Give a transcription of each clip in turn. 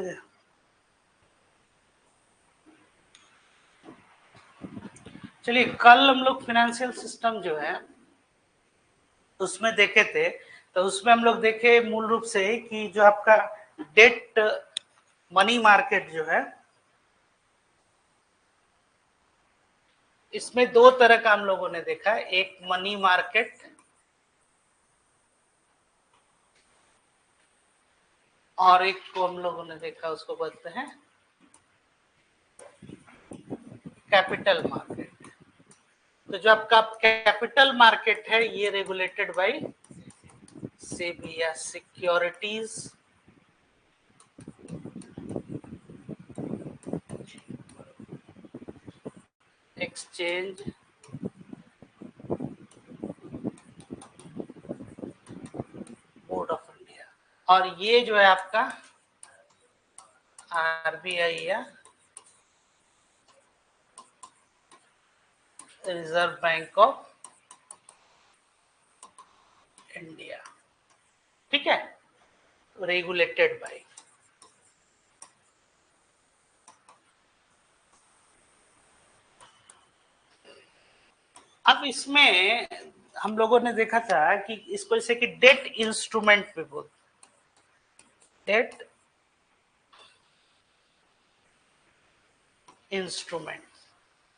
लगे। चलिए, कल हम लोग फाइनेंशियल सिस्टम जो है उसमें देखे थे, तो उसमें हम लोग देखे मूल रूप से कि जो आपका डेट मनी मार्केट जो है, इसमें दो तरह का हम लोगों ने देखा है, एक मनी मार्केट और एक को हम लोगों ने देखा उसको बोलते हैं कैपिटल मार्केट। तो जो आपका कैपिटल मार्केट है ये रेगुलेटेड बाय सेबी या securities exchange board of India, और ये जो है आपका आरबीआई या रिजर्व बैंक ऑफ इंडिया, ठीक है, रेगुलेटेड बाय। अब इसमें हम लोगों ने देखा था कि इसको जैसे कि डेट इंस्ट्रूमेंट भी बोलते, डेट इंस्ट्रूमेंट।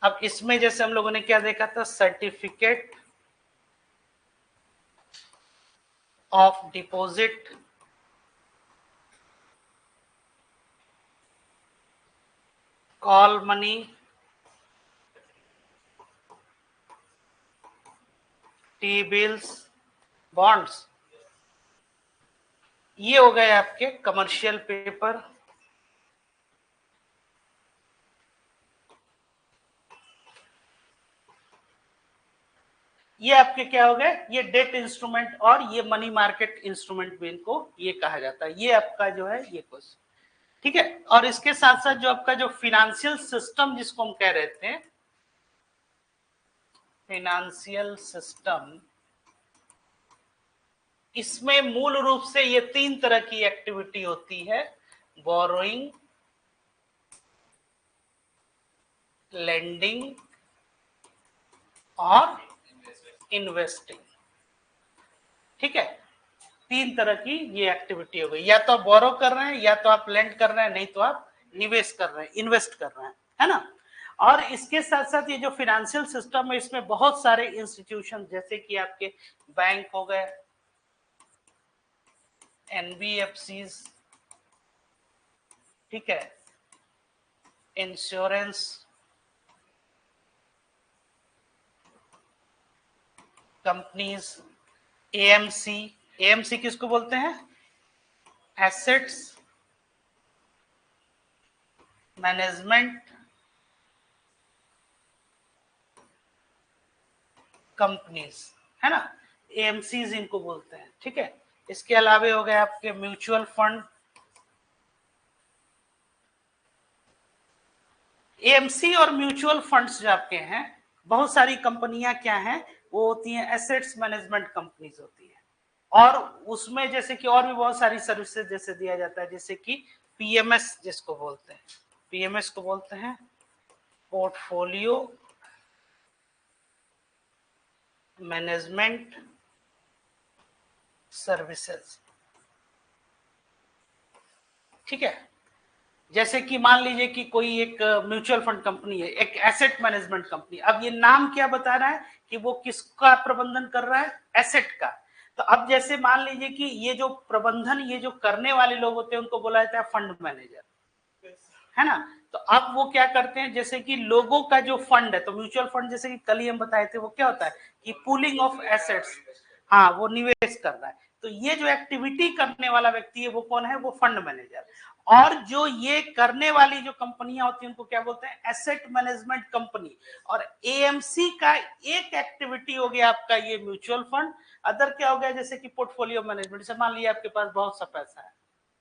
अब इसमें जैसे हम लोगों ने क्या देखा था, certificate of deposit, call money, T bills, bonds, ये हो गए आपके कमर्शियल पेपर। ये आपके क्या हो गए, ये डेट इंस्ट्रूमेंट और ये मनी मार्केट इंस्ट्रूमेंट भी इनको ये कहा जाता है। ये आपका जो है ये क्वेश्चन, ठीक है। और इसके साथ साथ जो आपका जो फिनेंशियल सिस्टम जिसको हम कह रहे थे, फिनेंशियल सिस्टम, इसमें मूल रूप से ये तीन तरह की एक्टिविटी होती है, बोरोइंग, लेंडिंग और इन्वेस्टिंग, ठीक है। तीन तरह की ये एक्टिविटी हो गई, या तो आप बोरो कर रहे हैं, या तो आप लेंड कर रहे हैं, नहीं तो आप निवेश कर रहे हैं, इन्वेस्ट कर रहे हैं, है ना। और इसके साथ साथ ये जो फाइनेंशियल सिस्टम है इसमें बहुत सारे इंस्टीट्यूशन जैसे कि आपके बैंक हो गए, एनबीएफसीज, ठीक है, इंश्योरेंस कंपनीज, एएमसी, एएमसी किसको बोलते हैं, एसेट्स मैनेजमेंट कंपनीज, है ना, एएमसीज इनको बोलते हैं, ठीक है। इसके अलावा हो गए आपके म्यूचुअल फंड। एएमसी और म्यूचुअल फंड्स जो आपके हैं, बहुत सारी कंपनियां क्या हैं, वो होती हैं एसेट्स मैनेजमेंट कंपनीज होती है, और उसमें जैसे कि और भी बहुत सारी सर्विसेज जैसे दिया जाता है, जैसे कि पीएमएस जिसको बोलते हैं, पीएमएस को बोलते हैं पोर्टफोलियो मैनेजमेंट सर्विसेज, ठीक है। जैसे कि मान लीजिए कि कोई एक म्यूचुअल फंड कंपनी है, एक एसेट मैनेजमेंट कंपनी, अब ये नाम क्या बता रहा है कि वो किसका प्रबंधन कर रहा है, एसेट का। तो अब जैसे मान लीजिए कि ये जो प्रबंधन ये जो करने वाले लोग होते हैं उनको बोला जाता है फंड मैनेजर, है ना। तो अब वो क्या करते हैं, जैसे कि लोगों का जो फंड है, तो म्यूचुअल फंड जैसे कि कल ही हम बताए थे वो क्या होता है कि पूलिंग ऑफ एसेट्स, हाँ, वो निवेश कर रहा है। तो ये जो एक्टिविटी करने वाला व्यक्ति है वो कौन है, वो फंड मैनेजर। और जो ये करने वाली जो कंपनियां होती हैं उनको क्या बोलते हैं, एसेट मैनेजमेंट कंपनी। और एएमसी का एक एक्टिविटी हो गया आपका ये म्यूचुअल फंड, अदर क्या हो गया जैसे कि पोर्टफोलियो मैनेजमेंट। जैसे मान लिया आपके पास बहुत सा पैसा है,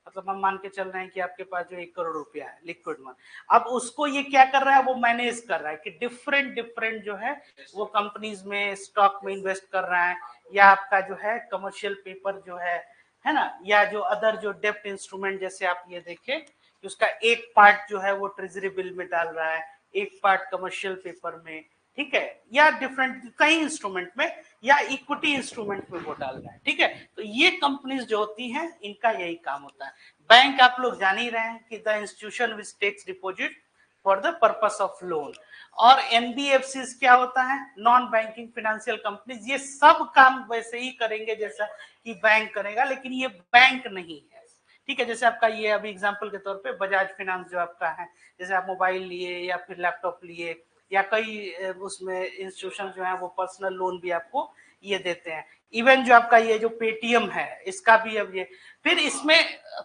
मतलब हम मान के चल रहे हैं कि आपके पास जो 1 करोड़ रुपया है लिक्विड मनी, अब उसको ये क्या कर रहा है, वो मैनेज कर रहा है कि डिफरेंट डिफरेंट जो है वो कंपनीज में स्टॉक में इन्वेस्ट कर रहा है, या आपका जो है कमर्शियल पेपर जो है ना, या जो अदर जो डेप्ट इंस्ट्रूमेंट जैसे आप ये देखें कि उसका एक पार्ट जो है वो ट्रेजरी बिल में डाल रहा है, एक पार्ट कमर्शियल पेपर में, ठीक है, या डिफरेंट कई इंस्ट्रूमेंट में या इक्विटी इंस्ट्रूमेंट में वो डाल रहा है, ठीक है। तो ये कंपनीज जो होती हैं इनका यही काम होता है। बैंक आप लोग जान ही रहे हैं कि the institution which takes deposit for the purpose of loan. और एनबीएफसी क्या होता है, नॉन बैंकिंग फाइनेंशियल कंपनीज। ये सब काम वैसे ही करेंगे जैसा कि बैंक करेगा, लेकिन ये बैंक नहीं है, ठीक है। जैसे आपका ये अभी एग्जांपल के तौर पे बजाज फाइनेंस जो आपका है, जैसे आप मोबाइल लिए या फिर लैपटॉप लिए या कई उसमें इंस्टीट्यूशन जो है वो पर्सनल लोन भी आपको ये देते हैं। इवन जो आपका ये जो पेटीएम है इसका भी अब ये, फिर इसमें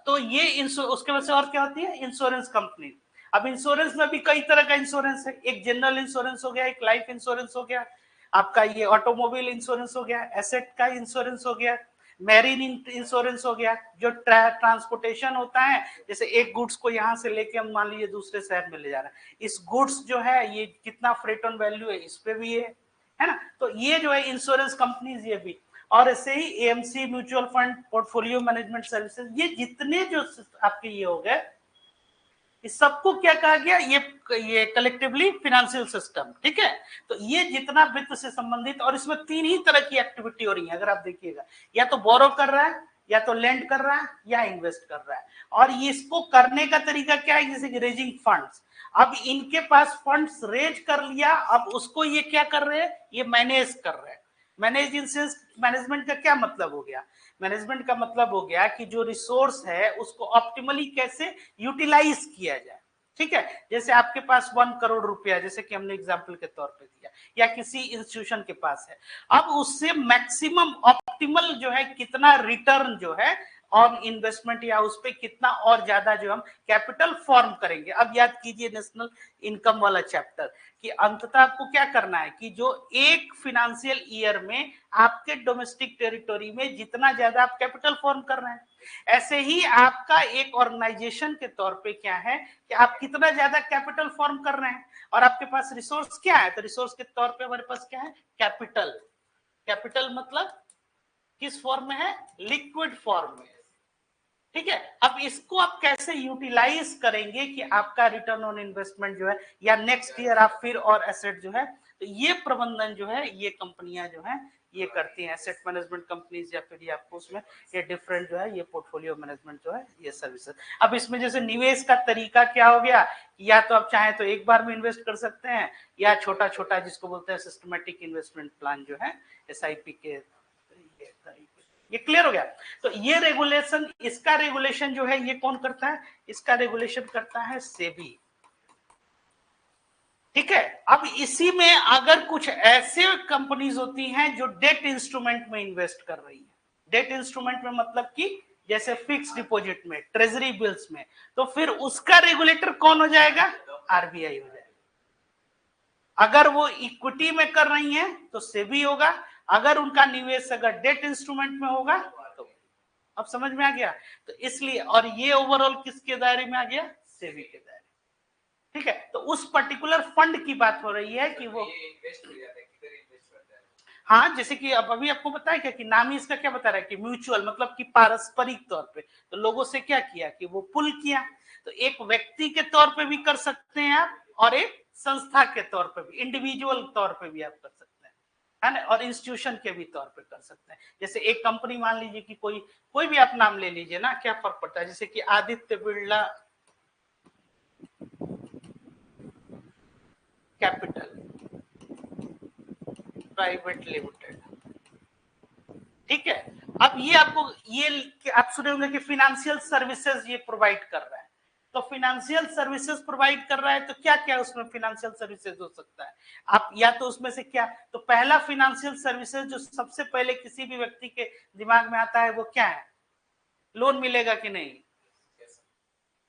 तो ये उसके वजह से और क्या होती है, इंश्योरेंस कंपनी। अब इंश्योरेंस में भी कई तरह का इंश्योरेंस है, एक जनरल इंश्योरेंस हो गया, एक लाइफ इंश्योरेंस हो गया, आपका ये ऑटोमोबाइल इंश्योरेंस हो गया, एसेट का इंश्योरेंस हो गया, मैरीन इंश्योरेंस हो गया, जो ट्रांसपोर्टेशन होता है, जैसे एक गुड्स को यहाँ से लेके हम मान लीजिए दूसरे शहर में ले जा रहे हैं, इस गुड्स जो है ये कितना फ्रेट ऑन वैल्यू है इस पे भी है ना। तो ये जो है इंश्योरेंस कंपनीज ये भी, और ऐसे ही AMC mutual fund, portfolio management services, ये जितने जो आपके ये हो गए, इस सबको क्या कहा गया, ये कलेक्टिवली फाइनेंशियल सिस्टम, ठीक है। तो ये जितना वित्त से संबंधित, और इसमें तीन ही तरह की एक्टिविटी हो रही है अगर आप देखिएगा, या तो बोरो कर रहा है, या तो लेंड कर रहा है, या इन्वेस्ट कर रहा है। और इसको करने का तरीका क्या है, जैसे कि रेजिंग फंड्स। अब इनके पास फंड्स रेज कर लिया, अब उसको ये क्या कर रहे हैं, ये मैनेज कर रहे हैं। मैनेज इन सेंस, मैनेजमेंट का क्या मतलब हो गया, मैनेजमेंट का मतलब हो गया कि जो रिसोर्स है उसको ऑप्टिमली कैसे यूटिलाइज किया जाए, ठीक है। जैसे आपके पास 1 करोड़ रुपया, जैसे कि हमने एग्जांपल के तौर पे दिया, या किसी इंस्टीट्यूशन के पास है, अब उससे मैक्सिमम ऑप्टिमल जो है कितना रिटर्न जो है ऑन इन्वेस्टमेंट, या उस पर कितना और ज्यादा जो हम कैपिटल फॉर्म करेंगे। अब याद कीजिए नेशनल इनकम वाला चैप्टर, कि अंततः आपको क्या करना है कि जो एक फाइनेंशियल ईयर में आपके डोमेस्टिक टेरिटोरी में जितना ज्यादा आप कैपिटल फॉर्म कर रहे हैं, ऐसे ही आपका एक ऑर्गेनाइजेशन के तौर पे क्या है कि आप कितना ज्यादा कैपिटल फॉर्म कर रहे हैं, और आपके पास रिसोर्स क्या है, तो रिसोर्स के तौर पे हमारे पास क्या है, कैपिटल। कैपिटल मतलब किस फॉर्म में है, लिक्विड फॉर्म में, ठीक है। अब इसको आप कैसे यूटिलाइज करेंगे कि आपका रिटर्न ऑन इन्वेस्टमेंट जो है, या नेक्स्ट ईयर आप फिर और एसेट जो है, तो ये प्रबंधन जो है ये कंपनियां जो है ये करती हैं, एसेट मैनेजमेंट कंपनीज, या फिर ये आपको उसमें ये डिफरेंट जो है ये पोर्टफोलियो मैनेजमेंट जो है ये सर्विसेज। अब इसमें जैसे निवेश का तरीका क्या हो गया, या तो आप चाहें तो एक बार में इन्वेस्ट कर सकते हैं, या छोटा छोटा जिसको बोलते हैं सिस्टमेटिक इन्वेस्टमेंट प्लान जो है एसआईपी के, ये क्लियर हो गया। तो ये रेगुलेशन, इसका रेगुलेशन जो है ये कौन करता है, इसका रेगुलेशन करता है सेबी, ठीक है। अब इसी में अगर कुछ ऐसे कंपनीज होती हैं जो डेट इंस्ट्रूमेंट में इन्वेस्ट कर रही है, डेट इंस्ट्रूमेंट में मतलब कि जैसे फिक्स डिपॉजिट में, ट्रेजरी बिल्स में, तो फिर उसका रेगुलेटर कौन हो जाएगा, आरबीआई हो जाएगा। अगर वो इक्विटी में कर रही हैं तो सेबी होगा, अगर उनका निवेश अगर डेट इंस्ट्रूमेंट में होगा तो, अब समझ में आ गया। तो इसलिए, और ये ओवरऑल किसके दायरे में आ गया, सेबी के दायरे, ठीक है। तो उस पर्टिकुलर फंड की बात हो रही है कि वो हाँ, जैसे कि अब अभी आपको बताया क्या कि नाम ही इसका क्या बता रहा है कि म्यूचुअल, मतलब कि पारस्परिक तौर पे, तो लोगों से क्या किया कि वो पुल किया। तो एक व्यक्ति के तौर पे भी कर सकते हैं आप, और एक संस्था के तौर पे भी, इंडिविजुअल तौर पे भी आप कर सकते हैं, है ना, और इंस्टीट्यूशन के भी तौर पे कर सकते हैं। जैसे एक कंपनी मान लीजिए कि कोई भी आप नाम ले लीजिए ना, क्या फर्क पड़ता है, जैसे कि Aditya Birla capital private limited, ठीक है। अब ये आपको ये आप सुने होंगे कि फाइनेंशियल सर्विसेज ये प्रोवाइड कर रहा है, तो फाइनेंशियल सर्विसेज प्रोवाइड कर रहा है, तो क्या क्या उसमें फाइनेंशियल सर्विसेज हो सकता है, आप या तो उसमें से क्या, तो पहला फाइनेंशियल सर्विसेज जो सबसे पहले किसी भी व्यक्ति के दिमाग में आता है वो क्या है, लोन मिलेगा कि नहीं।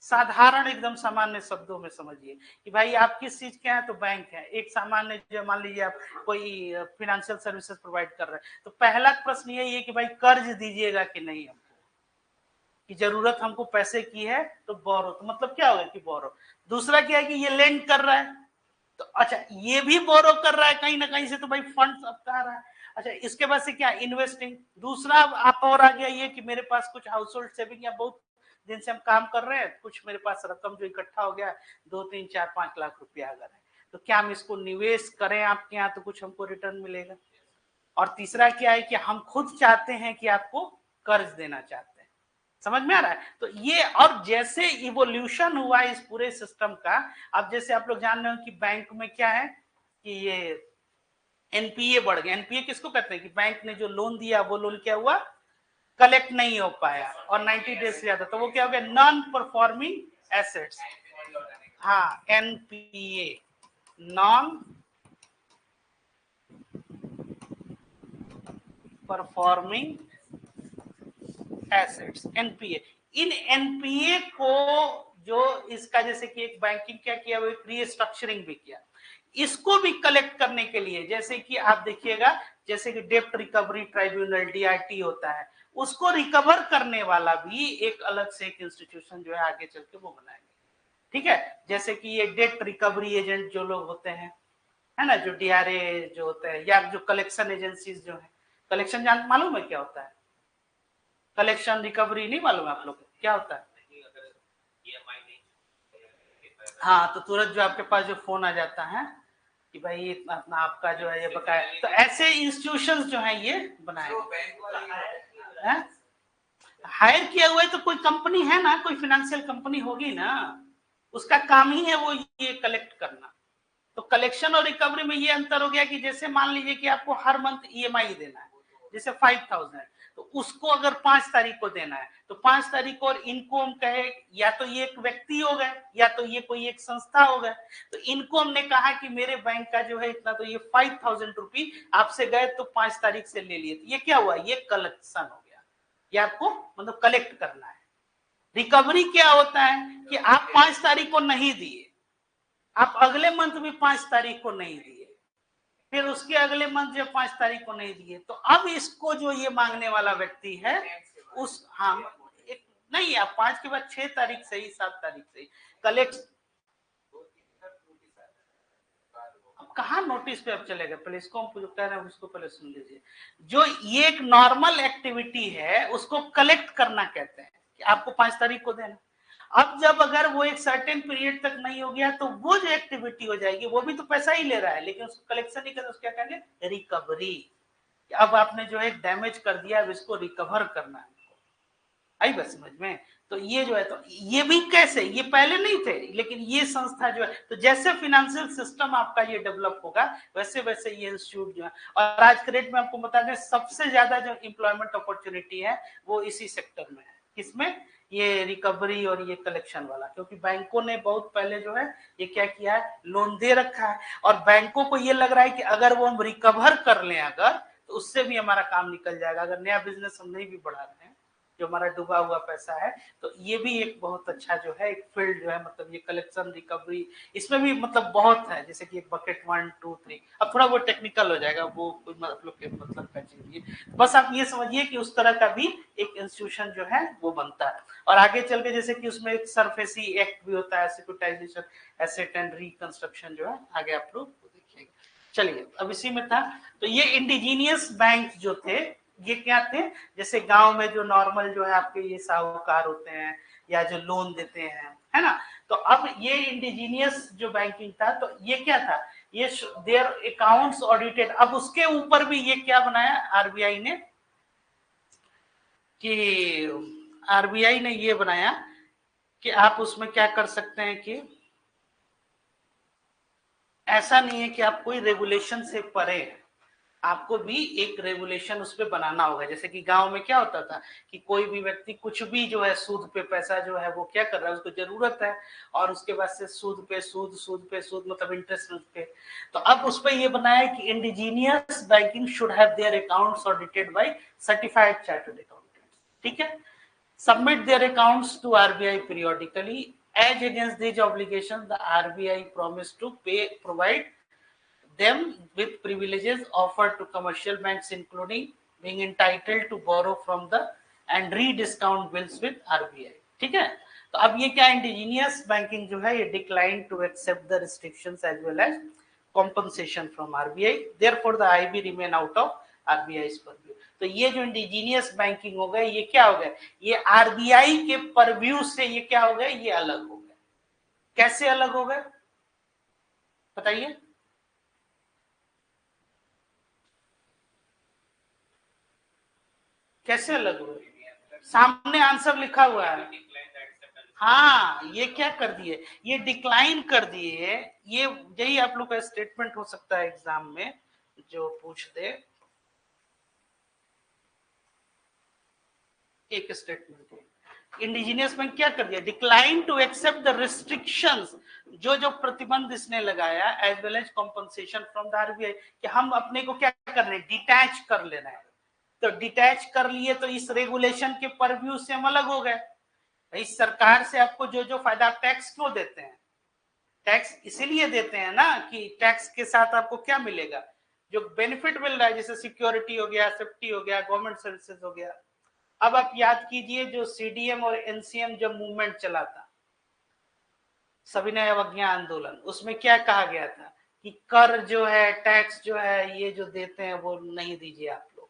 साधारण एकदम सामान्य शब्दों में समझिए कि भाई आप किस चीज के हैं, तो बैंक है। एक सामान्य जो मान लीजिए आप कोई फाइनेंशियल सर्विसेज प्रोवाइड कर रहे हैं, तो पहला प्रश्न यही है कि भाई कर्ज दीजिएगा कि नहीं, हमको कि जरूरत हमको पैसे की है तो बोरो, तो मतलब क्या होगा कि बोरो। दूसरा क्या है कि ये लेंड कर रहा है, तो अच्छा ये भी बोरो कर रहा है कहीं ना कहीं से, तो भाई फंड आपका आ रहा है। अच्छा इसके बाद से क्या, इन्वेस्टिंग। दूसरा आप और आ गया ये कि मेरे पास कुछ हाउस होल्ड सेविंग या बहुत दिन से हम काम कर रहे हैं, कुछ मेरे पास रकम जो इकट्ठा हो गया 2, 3, 4, 5 लाख रुपया अगर है, तो क्या हम इसको निवेश करें आपके यहाँ तो कुछ हमको रिटर्न मिलेगा। और तीसरा क्या है कि हम खुद चाहते हैं कि आपको कर्ज देना चाहते हैं। समझ में आ रहा है? तो ये, और जैसे इवोल्यूशन हुआ इस पूरे सिस्टम का, अब जैसे आप लोग जान रहे हो कि बैंक में क्या है कि ये एनपीए बढ़ गया। एनपीए किसको कहते हैं कि बैंक ने जो लोन दिया वो लोन क्या हुआ, कलेक्ट नहीं हो पाया और 90 डेज से ज्यादा, तो वो क्या हो गया, नॉन परफॉर्मिंग एसेट्स। हाँ, NPA, non performing assets, NPA. इन एनपीए को जो इसका, जैसे कि एक बैंकिंग क्या किया, वो रीस्ट्रक्चरिंग भी किया, इसको भी कलेक्ट करने के लिए, जैसे कि आप देखिएगा, जैसे कि डेप्ट रिकवरी ट्राइब्यूनल डीआरटी होता है, उसको रिकवर करने वाला भी एक अलग से एक इंस्टीट्यूशन जो है आगे चल के वो बनाएंगे। ठीक है, जैसे कि ये डेट रिकवरी एजेंट जो लोग होते हैं, है ना, जो डीआरए जो होता है, या जो कलेक्शन एजेंसीज जो है, कलेक्शन जान मालूम है क्या होता है, कलेक्शन रिकवरी नहीं मालूम है आप लोग क्या होता है? हाँ, तो तुरंत जो आपके पास जो फोन आ जाता है कि भाई अपना आपका जो है ये बकाया, तो ऐसे इंस्टीट्यूशंस जो है ये बनाए हैं। हायर किया हुआ है तो कोई कंपनी है ना, कोई फाइनेंशियल कंपनी होगी ना, उसका काम ही है वो ये कलेक्ट करना। तो कलेक्शन और रिकवरी में ये अंतर हो गया कि जैसे मान लीजिए कि आपको हर मंथ ईएमआई देना है, जैसे 5000, तो उसको अगर 5 तारीख को देना है तो 5 तारीख को, और इनको हम कहे या तो ये एक व्यक्ति हो गए या तो ये कोई एक संस्था हो गए, तो इनको हमने कहा कि मेरे बैंक का जो है इतना, तो ये 5000 रुपी आपसे गए तो 5 तारीख से ले लिए, तो ये क्या हुआ, ये कलेक्शन हो गया, ये आपको मतलब कलेक्ट करना है। रिकवरी क्या होता है कि आप 5 तारीख को नहीं दिए, आप अगले मंथ भी 5 तारीख को नहीं दिए, फिर उसके अगले मंथ जब 5 तारीख को नहीं दिए, तो अब इसको जो ये मांगने वाला व्यक्ति है उस, हाँ, एक नहीं, आप 5 के बाद 6 तारीख से ही, 7 तारीख से ही कलेक्ट। अब कहाँ नोटिस पे अब चलेगा, पहले इसको हम जो कह रहे हैं उसको पहले सुन लीजिए। जो ये एक नॉर्मल एक्टिविटी है उसको कलेक्ट करना कहते हैं, कि आपको 5 तारीख को देना। अब जब अगर वो एक सर्टेन पीरियड तक नहीं हो गया तो वो जो एक्टिविटी हो जाएगी, वो भी तो पैसा ही ले रहा है लेकिन उसको कलेक्शन नहीं करता, उसको क्या कहेंगे, रिकवरी। अब आपने जो है डैमेज कर दिया, अब इसको रिकवर करना है। आई बात समझ में? तो ये जो है, तो ये भी कैसे, ये पहले नहीं थे लेकिन ये संस्था जो है, तो जैसे फाइनेंशियल सिस्टम आपका ये डेवलप होगा वैसे वैसे ये इंस्टीट्यूट जो है, और आज के डेट में आपको बता दें सबसे ज्यादा जो एम्प्लॉयमेंट अपॉर्चुनिटी है वो इसी सेक्टर में है। किसमें? ये रिकवरी और ये कलेक्शन वाला, क्योंकि बैंकों ने बहुत पहले जो है ये क्या किया है, लोन दे रखा है, और बैंकों को ये लग रहा है कि अगर वो हम रिकवर कर लें अगर, तो उससे भी हमारा काम निकल जाएगा, अगर नया बिजनेस हम नहीं भी बढ़ा रहे हैं जो हमारा डूबा हुआ पैसा है। तो ये भी एक बहुत अच्छा जो है एक फील्ड जो है, मतलब ये कलेक्शन रिकवरी, इसमें भी मतलब बहुत है, जैसे कि एक बकेट 1, 2, 3, अब थोड़ा वो टेक्निकल हो जाएगा, वो कोई मतलब के मतलब का चीज, बस आप ये समझिए कि उस तरह का भी एक इंस्टीट्यूशन जो है वो बनता है। और आगे चल के जैसे कि उसमें एक सरफेसी एक्ट भी होता है, सिक्योरिटाइजेशन एसेट एंड रिकंस्ट्रक्शन जो है, आगे आप लोग देखिएगा। चलिए, अब इसी में था, तो ये इंडिजीनियस बैंक जो थे ये क्या थे, जैसे गांव में जो नॉर्मल जो है आपके ये साहूकार होते हैं या जो लोन देते हैं, है ना, तो अब ये इंडिजीनियस जो बैंकिंग था, तो ये क्या था, ये देयर अकाउंट्स ऑडिटेड। अब उसके ऊपर भी ये क्या बनाया आरबीआई ने, कि आरबीआई ने ये बनाया कि आप उसमें क्या कर सकते हैं कि ऐसा नहीं है कि आप कोई रेगुलेशन से परे, आपको भी एक रेगुलेशन उस पर बनाना होगा। जैसे कि गांव में क्या होता था कि कोई भी व्यक्ति कुछ भी जो है सूद पे पैसा जो है वो क्या कर रहा है, उसको जरूरत है, और उसके बाद से सूद पे सूद, सूद पे सूद, मतलब इंटरेस्ट पे। तो अब उस पर ये बनाया कि indigenous banking should have their accounts audited bye certified chartered accountant. ठीक है, submit their accounts to RBI periodically. As against these obligations, the RBI promised to provide them with privileges offered to commercial banks, including being entitled to borrow from the and rediscount bills with RBI. ठीक है, तो अब ये क्या, indigenous banking जो है ये decline to accept the restrictions as well as compensation from RBI. Therefore, the IB remain out of RBI's purview. तो ये जो इंडिजीनियस बैंकिंग हो गए, ये क्या हो गए, ये आरबीआई के परव्यू से ये क्या हो गए, ये अलग हो गए। कैसे अलग हो गए बताइए? कैसे अलग हुए? सामने आंसर लिखा हुआ है। हाँ, ये क्या कर दिए, ये डिक्लाइन कर दिए। ये यही आप लोग का स्टेटमेंट हो सकता है एग्जाम में जो पूछ दे। एक स्टेटमेंट इंडिजीनियस बैंक क्या कर दिया, decline to accept the restrictions, जो प्रतिबंध इसने लगाया, as well as compensation from the RBI, कि हम अपने को क्या कर रहे हैं, डिटैच कर लेना है। तो डिटैच कर लिए तो इस रेगुलेशन के परव्यू से हम अलग हो गए। भाई सरकार से आपको जो जो फायदा, आप टैक्स क्यों देते हैं, टैक्स इसीलिए देते हैं ना कि टैक्स के साथ आपको क्या मिलेगा, जो बेनिफिट मिल रहा है, जैसे सिक्योरिटी हो गया, सेफ्टी हो गया, गवर्नमेंट सर्विसेज हो गया। अब आप याद कीजिए जो सीडीएम और एनसीएम जब मूवमेंट चला था, सविनय अवज्ञा आंदोलन, उसमें क्या कहा गया था कि कर जो है, टैक्स जो है, ये जो देते हैं वो नहीं दीजिए आप लोग।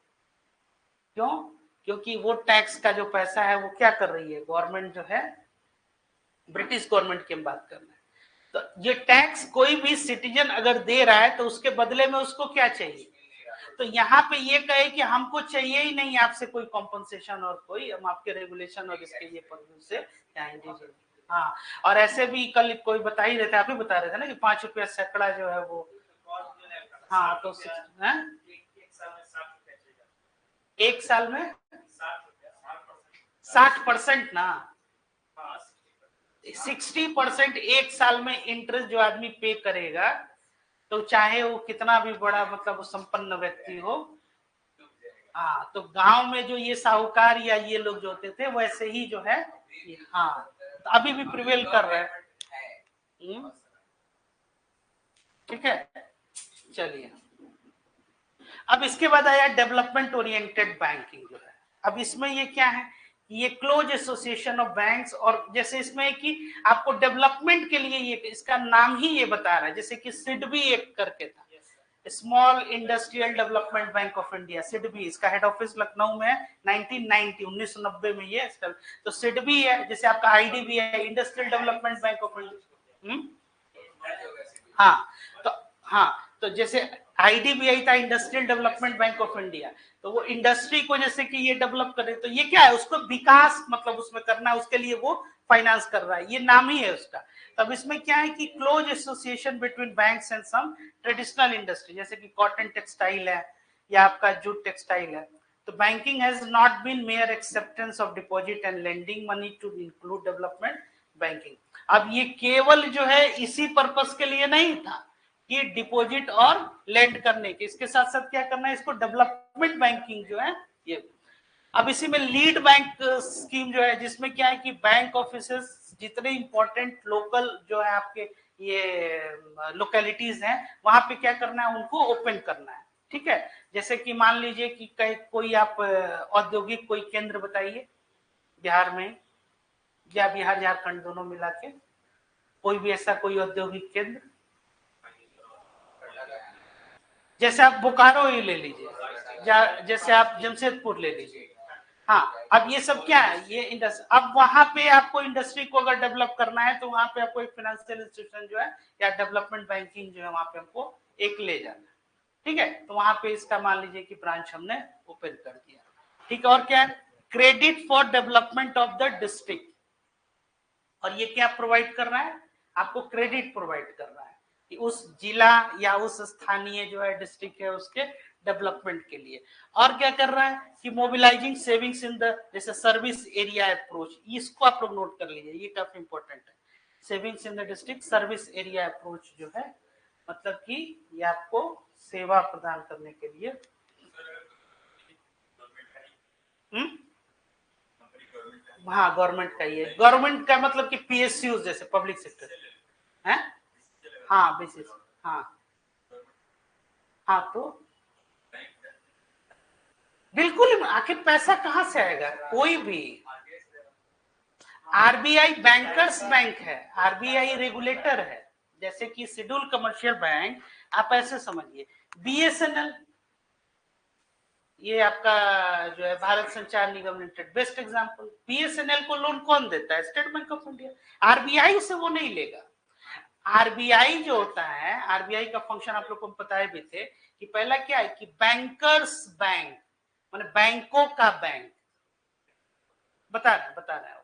क्यों? क्योंकि वो टैक्स का जो पैसा है वो क्या कर रही है गवर्नमेंट जो है, ब्रिटिश गवर्नमेंट की हम बात कर रहे हैं। तो ये टैक्स कोई भी सिटीजन अगर दे रहा है तो उसके बदले में उसको क्या चाहिए। तो यहाँ पे ये कहे कि हमको चाहिए ही नहीं आपसे कोई कॉम्पनसेशन और कोई, हम आपके रेगुलेशन और इसके ये परव्यू से इंडिविजुअल। हाँ, और ऐसे भी कल कोई बता ही रहे थे, आप ही बता रहे थे ना कि 5 रुपया सैकड़ा जो है वो। हाँ तो है? एक साल में 60% ना, 60% एक साल में इंटरेस्ट जो आदमी पे करेगा, तो चाहे वो कितना भी बड़ा मतलब वो संपन्न व्यक्ति हो। हाँ, तो गांव में जो ये साहूकार या ये लोग जो होते थे वैसे ही जो है, हाँ तो अभी भी प्रिवेल कर रहे हैं। ठीक है, चलिए। अब इसके बाद आया डेवलपमेंट ओरिएंटेड बैंकिंग जो है। अब इसमें ये क्या है, ये क्लोज एसोसिएशन ऑफ बैंक्स, और जैसे इसमें कि आपको डेवलपमेंट के लिए ये, इसका नाम ही ये बता रहा है, जैसे कि सिडबी एक करके था, small industrial development bank of India, SIDBI, इसका हेड ऑफिस लखनऊ में है। 1990 में ये, तो सिडबी है, जैसे आपका आईडीबी है, industrial development bank of India. हाँ तो, हाँ तो जैसे आईडीबीआई था, industrial development bank of India, तो वो इंडस्ट्री को जैसे कि ये डेवलप करे, तो ये क्या है, उसको विकास मतलब उसमें करना है, उसके लिए वो फाइनेंस कर रहा है, ये नाम ही है उसका। तब इसमें क्या है कि close association between banks and some traditional industry, जैसे कि कॉटन टेक्सटाइल है या आपका जूट टेक्सटाइल है। तो banking has not been mere acceptance of deposit and lending money to include development banking. अब ये केवल जो है इसी पर्पस के लिए नहीं था कि डिपॉजिट और लेंड करने के, इसके साथ साथ क्या करना है, इसको डेवलपमेंट बैंकिंग जो है ये। अब इसी में लीड बैंक स्कीम जो है, जिसमें क्या है कि बैंक ऑफिसेस जितने इंपॉर्टेंट लोकल जो है आपके ये लोकेलिटीज हैं, वहां पे क्या करना है, उनको ओपन करना है। ठीक है, जैसे कि मान लीजिए कि कोई आप औद्योगिक कोई केंद्र बताइए बिहार में, या बिहार झारखंड दोनों मिला के, कोई भी ऐसा कोई औद्योगिक केंद्र, जैसे आप बोकारो ही ले लीजिए, जैसे आप जमशेदपुर ले लीजिए। हाँ, अब ये सब क्या है, ये इंडस्ट्री। अब वहां पे आपको इंडस्ट्री को अगर डेवलप करना है, तो वहां पे आपको एक फाइनेंशियल इंस्टीट्यूशन जो है या डेवलपमेंट बैंकिंग जो है वहां पे हमको एक ले जाना। ठीक है, तो वहां पे इसका मान लीजिए कि ब्रांच हमने ओपन कर दिया। ठीक है, और क्या है, credit for development of the district, और ये क्या प्रोवाइड कर रहा है, आपको क्रेडिट प्रोवाइड कर रहा है कि उस जिला या उस स्थानीय जो है डिस्ट्रिक्ट है उसके डेवलपमेंट के लिए। और क्या कर रहा है कि मोबिलाइजिंग सेविंग्स इन द, जैसे सर्विस एरिया अप्रोच, इसको आप लोग नोट कर लीजिए, ये काफी इंपॉर्टेंट है। Savings in the district service area approach जो है, मतलब कि ये आपको सेवा प्रदान करने के लिए। हाँ, गवर्नमेंट का ही है, गवर्नमेंट का मतलब कि पीएसयू जैसे पब्लिक सेक्टर है। हाँ बेसिस, हाँ हाँ, तो बिल्कुल, आखिर पैसा कहाँ से आएगा, कोई भी। आरबीआई बैंकर्स बैंक है, आरबीआई रेगुलेटर है, जैसे कि शेड्यूल कमर्शियल बैंक, आप ऐसे समझिए, बीएसएनएल, ये आपका जो है भारत संचार निगम लिमिटेड बेस्ट एग्जांपल। बीएसएनएल को लोन कौन देता है? State bank of India. RBI से वो नहीं लेगा। आरबीआई जो होता है, आरबीआई का फंक्शन आप लोग को बताए भी थे कि पहला क्या है कि बैंकर्स बैंक, माने बैंकों का बैंक, बता रहे हो।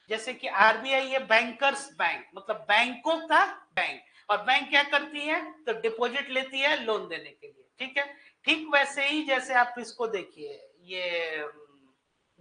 जैसे कि आरबीआई है बैंकर्स बैंक, मतलब बैंकों का बैंक। और बैंक क्या करती है? तो डिपॉजिट लेती है लोन देने के लिए, ठीक है। ठीक वैसे ही जैसे आप इसको देखिए, ये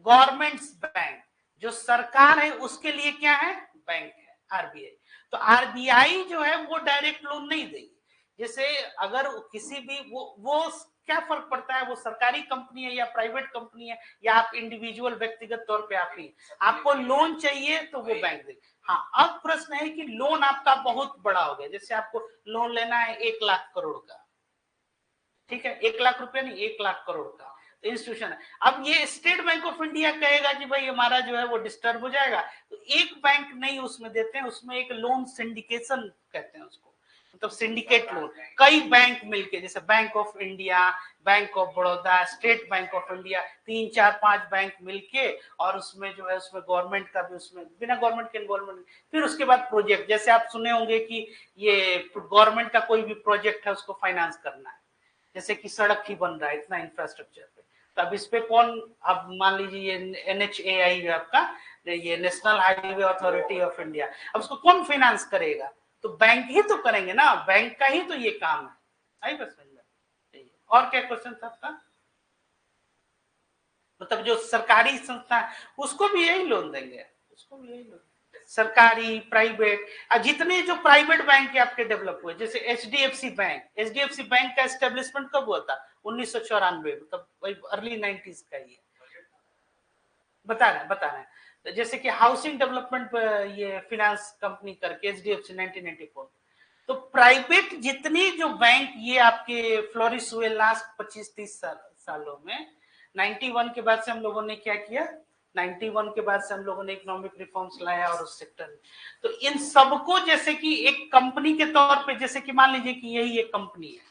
गवर्नमेंट्स बैंक, जो सरकार है उसके लिए क्या है? बैंक है आरबीआई। तो आरबीआई जो है वो डायरेक्ट लोन नहीं देगी। जैसे अगर किसी भी वो क्या फर्क पड़ता है, वो सरकारी कंपनी है या प्राइवेट कंपनी है, या आप इंडिविजुअल व्यक्तिगत तौर पे आप ही, आपको लोन चाहिए तो वो बैंक देगी। हाँ, अब प्रश्न है कि लोन आपका बहुत बड़ा हो गया, जैसे आपको लोन लेना है 1 लाख करोड़ का, ठीक है, 1 लाख रुपया नहीं, 1 लाख करोड़ का इंस्टीट्यूशन है। अब ये स्टेट बैंक ऑफ इंडिया कहेगा कि भाई हमारा जो है वो डिस्टर्ब हो जाएगा, तो एक बैंक नहीं उसमें देते हैं, उसमें एक लोन सिंडिकेशन कहते हैं उसको, मतलब सिंडिकेट लोन, कई बैंक मिलके, जैसे bank of India, bank of Baroda, state bank of India, 3 4 5 bank मिलके, और उसमें जो है उसमें गवर्नमेंट का भी, उसमें बिना गवर्नमेंट के इन्वॉल्वमेंट, फिर उसके बाद प्रोजेक्ट, जैसे आप सुने होंगे कि ये गवर्नमेंट का कोई भी प्रोजेक्ट है उसको फाइनेंस करना है, जैसे कि सड़क ही बन रहा है इतना इंफ्रास्ट्रक्चर पे, तो अब इस पे कौन, अब मान लीजिए ये एनएचएआई है आपका, ये national highway authority of India, अब उसको कौन फाइनेंस करेगा? तो बैंक ही तो करेंगे ना, बैंक का ही तो ये काम है। आई बस समझ में। और क्या क्वेश्चन था आपका? मतलब जो सरकारी संस्था उसको भी यही लोन देंगे, उसको भी यही लोन, सरकारी प्राइवेट, जितने जो प्राइवेट बैंक है आपके डेवलप हुए, जैसे एचडीएफसी बैंक का एस्टेब्लिशमेंट कब हुआ था? 1994, मतलब वही अर्ली 90s का ही है। बता रहे हैं तो जैसे कि हाउसिंग डेवलपमेंट ये फाइनेंस कंपनी करके एचडीएफसी 1994। तो प्राइवेट जितनी जो बैंक ये आपके फ्लोरिश हुए लास्ट 25-30 सालों में, 91 के बाद से हम लोगों ने क्या किया, 91 के बाद से हम लोगों ने इकोनॉमिक रिफॉर्म्स लाया और उस सेक्टर में, तो इन सबको जैसे कि एक कंपनी के तौर पे, जैसे कि मान लीजिए कि यही एक कंपनी है,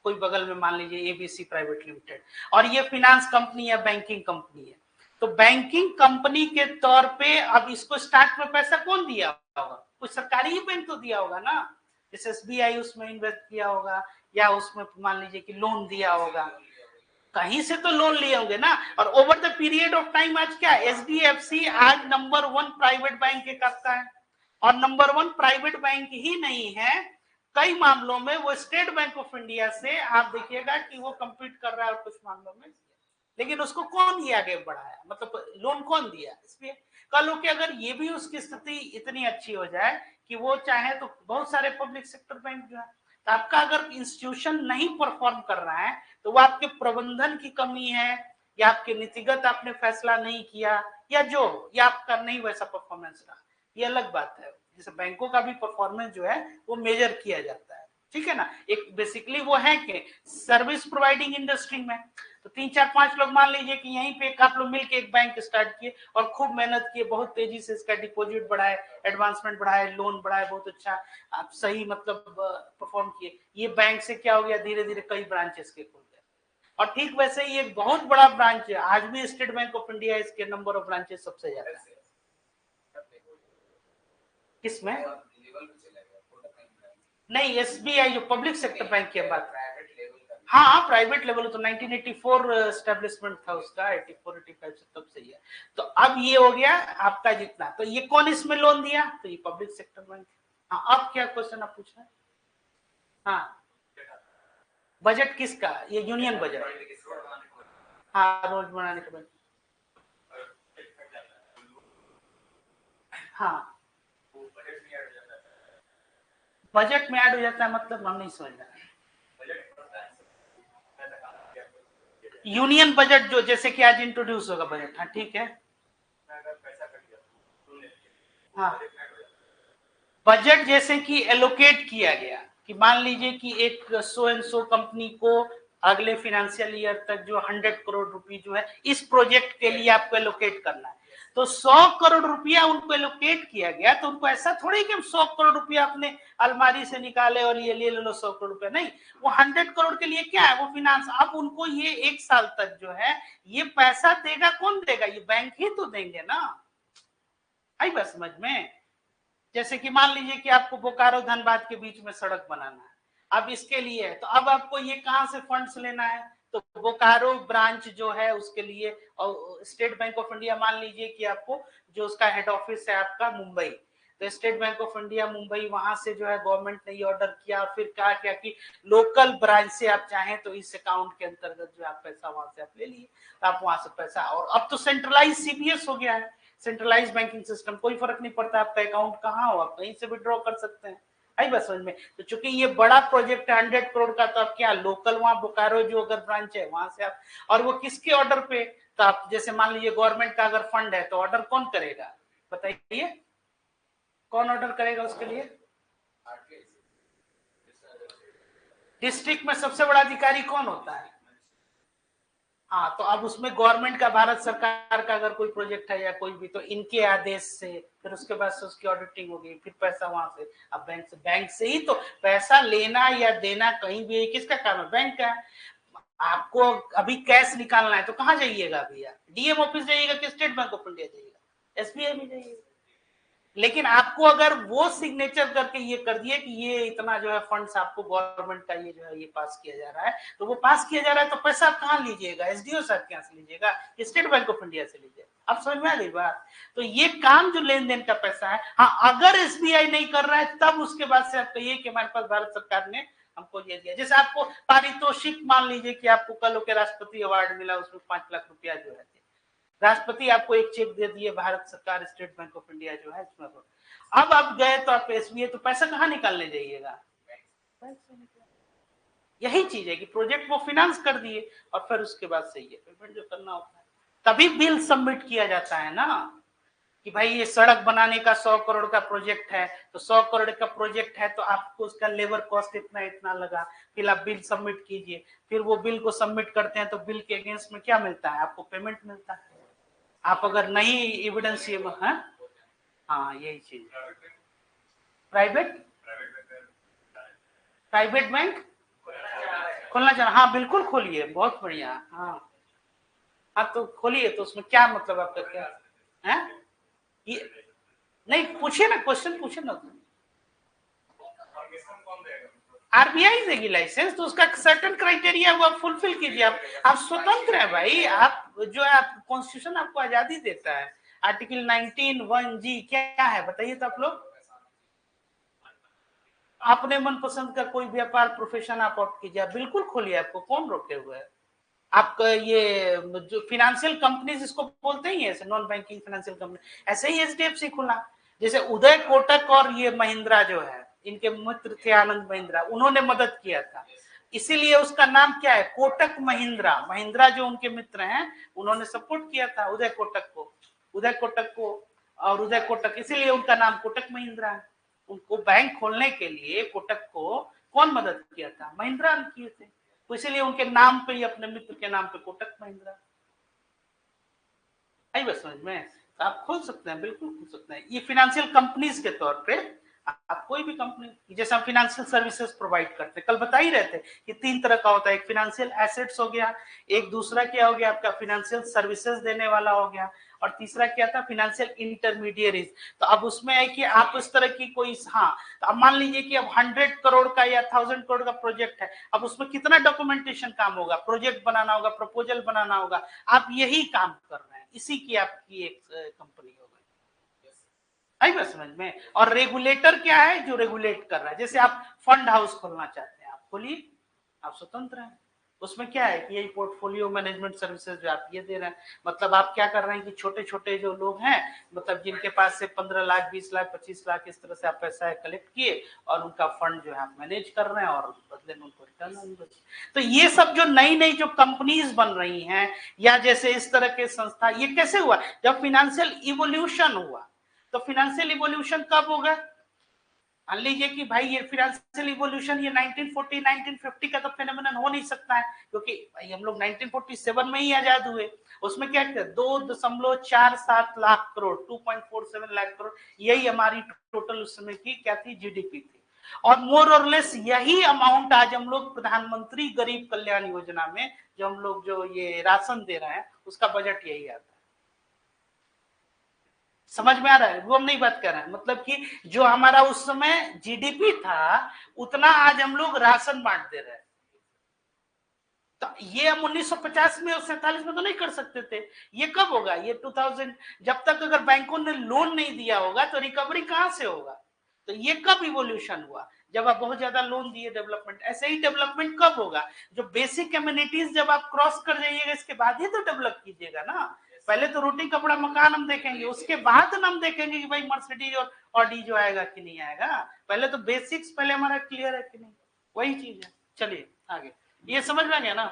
कोई बगल में मान लीजिए एबीसी प्राइवेट लिमिटेड, और ये फाइनेंस कंपनी है, बैंकिंग कंपनी है, तो बैंकिंग कंपनी के तौर पे अब इसको स्टार्ट में पैसा कौन दिया होगा? कुछ सरकारी ही बैंक तो दिया होगा ना, जैसे एसबीआई उसमें इन्वेस्ट किया होगा, या उसमें मान लीजिए कि लोन दिया होगा, कहीं से तो लोन लिए होंगे ना। और over the period of time आज क्या, एचडीएफसी आज नंबर 1 प्राइवेट बैंक एक आता है, और नंबर 1 प्राइवेट बैंक ही नहीं है, कई मामलों में वो स्टेट बैंक ऑफ इंडिया से आप देखिएगा कि वो कम्पीट कर रहा है, और कुछ मामलों में, लेकिन उसको कौन ये आगे बढ़ाया, मतलब लोन कौन दिया? इसलिए कल हो कि अगर ये भी उसकी स्थिति इतनी अच्छी हो जाए कि वो चाहे तो बहुत सारे पब्लिक सेक्टर बैंक जो है, तो आपका अगर इंस्टीट्यूशन नहीं परफॉर्म कर रहा है, तो वो आपके प्रबंधन की कमी है, या आपके नीतिगत आपने फैसला नहीं किया, या जो, या आपका नहीं वैसा परफॉर्मेंस रहा, ये अलग बात है। जैसे बैंकों का भी परफॉर्मेंस जो है वो मेजर किया जाता है, ठीक है ना। एक बेसिकली वो है कि सर्विस प्रोवाइडिंग इंडस्ट्री में, तो 3 4 5 लोग मान लीजिए कि यहीं पे आप लोग मिलके एक बैंक स्टार्ट किए और खूब मेहनत किए, बहुत तेजी से इसका डिपॉजिट बढ़ाए, एडवांसमेंट बढ़ाए, लोन बढ़ाए, बहुत अच्छा आप सही मतलब परफॉर्म किए, ये बैंक से क्या हो गया, धीरे धीरे कई ब्रांचेस के खुल गए। और ठीक वैसे ही एक बहुत बड़ा ब्रांच है आज भी स्टेट बैंक ऑफ इंडिया, इसके नंबर ऑफ ब्रांचेस सबसे ज्यादा है। किसमें? नहीं, एसबीआई जो पब्लिक सेक्टर बैंक की बात, हाँ प्राइवेट लेवल तो 1984 एस्टेब्लिशमेंट था उसका, 84-85 से तब से ही है। तो अब ये हो गया आपका जितना, तो ये कौन इसमें लोन दिया? तो ये पब्लिक सेक्टर बैंक। हाँ, अब क्या क्वेश्चन आप पूछ रहे हैं? हाँ, बजट किसका? ये यूनियन बजट, हाँ रोज बनाने के बाद, हाँ बजट में ऐड हो जाता है, मतलब हम नहीं समझ रहे। यूनियन बजट जो जैसे कि आज इंट्रोड्यूस होगा बजट, हाँ ठीक है, हाँ बजट जैसे कि एलोकेट किया गया, कि मान लीजिए कि एक सो एंड सो कंपनी को अगले फाइनेंशियल ईयर तक जो 100 करोड़ रुपए जो है इस प्रोजेक्ट के लिए आपको एलोकेट करना है, तो 100 करोड़ रुपया उनको एलोकेट किया गया, तो उनको ऐसा थोड़ी कि हम 100 करोड़ रुपया अपने अलमारी से निकाले और ये ले लो 100 करोड़ रुपया, नहीं, वो 100 करोड़ के लिए क्या है, वो फिनांस। अब उनको ये 1 साल तक जो है ये पैसा देगा, कौन देगा, ये बैंक ही तो देंगे ना। आई बात समझ में। जैसे कि मान लीजिए कि आपको बोकारो धनबाद के बीच में सड़क बनाना है, अब इसके लिए है, तो अब आपको ये कहां से फंड्स लेना है, तो बोकारो ब्रांच जो है उसके लिए, और स्टेट बैंक ऑफ इंडिया मान लीजिए कि आपको जो उसका हेड ऑफिस है आपका मुंबई, तो state bank of India Mumbai, वहां से जो है गवर्नमेंट ने ये ऑर्डर किया और फिर कहा क्या कि लोकल ब्रांच से आप चाहें तो इस अकाउंट के अंतर्गत जो आप पैसा वहां से आप ले लिए, तो आप वहां से पैसा, और अब तो सेंट्रलाइज सीबीएस हो गया है, सेंट्रलाइज बैंकिंग सिस्टम, कोई फर्क नहीं पड़ता आपका अकाउंट कहाँ हो, आप कहीं से विड्रॉ कर सकते हैं। आई बस समझ में। तो चूंकि ये बड़ा प्रोजेक्ट है 100 करोड़ का, तो आप क्या लोकल वहां बोकारो जो अगर ब्रांच है वहां से आप, और वो किसके ऑर्डर पे, तो आप जैसे मान लीजिए गवर्नमेंट का अगर फंड है तो ऑर्डर कौन करेगा, बताइए कौन ऑर्डर करेगा उसके लिए, डिस्ट्रिक्ट में सबसे बड़ा अधिकारी कौन होता है। हाँ, तो अब उसमें गवर्नमेंट का, भारत सरकार का अगर कोई प्रोजेक्ट है या कोई भी, तो इनके आदेश से फिर उसके बाद से उसकी ऑडिटिंग होगी, फिर पैसा वहां से, अब बैंक से ही तो पैसा लेना या देना कहीं भी किसका काम है, बैंक का। आपको अभी कैश निकालना है तो कहाँ जाइएगा भैया, डीएम ऑफिस जाइएगा कि स्टेट बैंक ऑफ इंडिया जाइएगा, एसबीआई में जाइएगा। लेकिन आपको अगर वो सिग्नेचर करके ये कर दिए कि ये इतना जो है फंड्स आपको गवर्नमेंट का ये जो है ये पास किया जा रहा है, तो वो पास किया जा रहा है, तो पैसा आप कहाँ लीजिएगा, एसडीओ साहब के यहाँ से लीजिएगा, स्टेट बैंक ऑफ इंडिया से लीजिएगा। आप समझ में आ गई बात। तो ये काम जो लेन देन का पैसा है, हाँ अगर एसबीआई नहीं कर रहा है तब उसके बाद से आप कहिए कि हमारे पास भारत सरकार ने हमको ये दिया। जैसे आपको पारितोषिक मान लीजिए कि आपको कल के राष्ट्रपति अवार्ड मिला, उसमें 5 लाख रुपया जो है राष्ट्रपति आपको एक चेक दे दिए, भारत सरकार स्टेट बैंक ऑफ इंडिया जो है इसमें, अब आप गए तो आप एसबीआई, तो पैसा कहाँ निकालने जाइएगा, यही चीज है कि प्रोजेक्ट वो फाइनेंस कर दिए और फिर उसके बाद से ये पेमेंट जो करना होता है, तभी बिल सबमिट किया जाता है ना, कि भाई ये सड़क बनाने का 100 करोड़ का प्रोजेक्ट है, तो 100 करोड़ का प्रोजेक्ट है तो आपको उसका लेबर कॉस्ट इतना इतना लगा, फिर आप बिल सबमिट कीजिए, फिर वो बिल को सबमिट करते हैं तो बिल के अगेंस्ट में क्या मिलता है, आपको पेमेंट मिलता है। आप अगर नहीं एविडेंस ये है, हाँ यही चीज। प्राइवेट बैंक खोलना चाह, हाँ बिल्कुल खोलिए, बहुत बढ़िया। हाँ हाँ तो खोलिए, तो उसमें क्या मतलब आपका क्या है, ये नहीं पूछिए ना, क्वेश्चन पूछिए ना। आरबीआई देगी लाइसेंस, तो उसका सर्टेन क्राइटेरिया वो आप फुलफिल कीजिए। आप स्वतंत्र है भाई, आप जो है आप कॉन्स्टिट्यूशन आपको आजादी देता है, आर्टिकल 19(1)(g) क्या है बताइए तो आप लोग, अपने मनपसंद का कोई व्यापार प्रोफेशन आप ऑप्ट कीजिए, बिल्कुल खोलिए, आपको कौन रोके हुए है। आपका ये जो फिनेंशियल कंपनीज इसको बोलते ही है, नॉन बैंकिंग फाइनेंशियल कंपनी, ऐसे ही एचडीएफसी खुला, जैसे उदय कोटक और ये महिंद्रा जो है, इनके मित्र थे आनंद महिंद्रा, उन्होंने मदद किया था, इसीलिए उसका नाम क्या है, कोटक महिंद्रा। महिंद्रा जो उनके मित्र हैं उन्होंने सपोर्ट किया था उदय कोटक को और उदय कोटक, इसीलिए उनका नाम कोटक महिंद्रा है। उनको बैंक खोलने के लिए कोटक को कौन मदद किया था, महिंद्रा ने किए थे, तो इसीलिए उनके नाम पे ही, अपने मित्र के नाम पे कोटक महिंद्रा। आई बस समझ में। आप खोल सकते हैं, बिल्कुल खोल सकते हैं, ये फाइनेंशियल कंपनीज के तौर पे आप कोई भी कंपनी, जैसे हम फाइनेंशियल सर्विसेज प्रोवाइड करते हैं, कल बता ही रहे थे कि 3 तरह का होता है, एक फाइनेंशियल एसेट्स हो गया, एक दूसरा क्या हो गया आपका फाइनेंशियल सर्विसेज देने वाला हो गया, और तीसरा क्या था फाइनेंशियल इंटरमीडिएरीज। तो अब उसमें है कि आप इस तरह की कोई, हाँ तो अब मान लीजिए कि अब 100 करोड़ का या 1000 करोड़ का प्रोजेक्ट है, अब उसमें कितना डॉक्यूमेंटेशन काम होगा, प्रोजेक्ट बनाना होगा, प्रपोजल बनाना होगा, आप यही काम कर रहे हैं, इसी की आपकी एक कंपनी हो गई। आई बात समझ में। और रेगुलेटर क्या है, जो रेगुलेट कर रहा है, जैसे आप फंड हाउस खोलना चाहते हैं, आप खोलिए, आप स्वतंत्र हैं, उसमें क्या है कि यही पोर्टफोलियो मैनेजमेंट सर्विसेज जो आप ये दे रहे हैं, मतलब आप क्या कर रहे हैं कि छोटे छोटे जो लोग हैं, मतलब जिनके पास से 15 लाख 20 लाख 25 लाख इस तरह से आप पैसा कलेक्ट किए और उनका फंड जो है आप मैनेज कर रहे हैं और बदले में उनको रिटर्न। तो ये सब जो नई नई जो कंपनीज बन रही हैं या जैसे इस तरह के संस्था, ये कैसे हुआ, जब फाइनेंशियल इवोल्यूशन हुआ। तो फाइनेंशियल इवोल्यूशन कब होगा, मान लीजिए कि भाई ये फिनेंशियल इवोल्यूशन ये 1940 1950 का तो फेनोमेनन हो नहीं सकता है, क्योंकि भाई हम लोग 1947 में ही आजाद हुए। उसमें क्या किया, 2.47 लाख करोड़, 2.47 लाख करोड़, यही हमारी टोटल उस समय की क्या थी, जीडीपी थी। और मोर और लेस यही अमाउंट आज हम लोग प्रधानमंत्री गरीब कल्याण योजना में जो हम लोग जो ये राशन दे रहे हैं उसका बजट यही आता है। समझ में आ रहा है, वो हम नहीं बात कर रहे हैं, मतलब कि जो हमारा उस समय जीडीपी था उतना आज हम लोग राशन बांट दे रहे हैं। तो ये हम 1950 में और 47 में तो नहीं कर सकते थे। ये कब होगा, ये 2000, जब तक अगर बैंकों ने लोन नहीं दिया होगा तो रिकवरी कहां से होगा। तो ये कब इवोल्यूशन हुआ, जब आप बहुत ज्यादा लोन दिए डेवलपमेंट। ऐसे ही डेवलपमेंट कब होगा, जो बेसिक कम्युनिटीज जब आप क्रॉस कर जाइएगा इसके बाद ही तो डेवलप कीजिएगा ना। पहले तो रोटी कपड़ा मकान हम देखेंगे, उसके बाद हम देखेंगे कि भाई मर्सिडीज और ऑडी जो आएगा कि नहीं आएगा। पहले तो बेसिक्स पहले हमारा क्लियर है कि नहीं, वही चीज है। चलिए आगे, ये समझ में आ गया ना।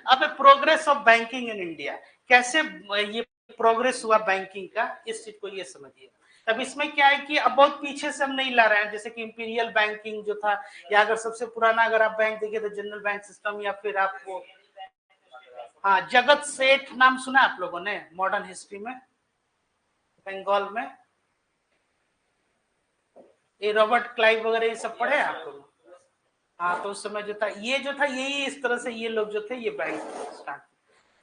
अब progress of banking in India, कैसे ये प्रोग्रेस हुआ बैंकिंग का, इस चीज को ये समझिए। अब इसमें क्या है कि अब बहुत पीछे से हम नहीं ला रहे हैं, जैसे कि इंपीरियल बैंकिंग जो था, या अगर सबसे पुराना अगर आप बैंक देखिए तो जनरल बैंक सिस्टम, या फिर आपको हाँ जगत सेठ नाम सुना आप लोगों ने मॉडर्न हिस्ट्री में, बंगाल में, ये रॉबर्ट क्लाइव वगैरह ये सब पढ़े आप लोग। हाँ तो उस समय जो था ये जो था यही इस तरह से ये लोग जो थे ये बैंक स्टार्ट।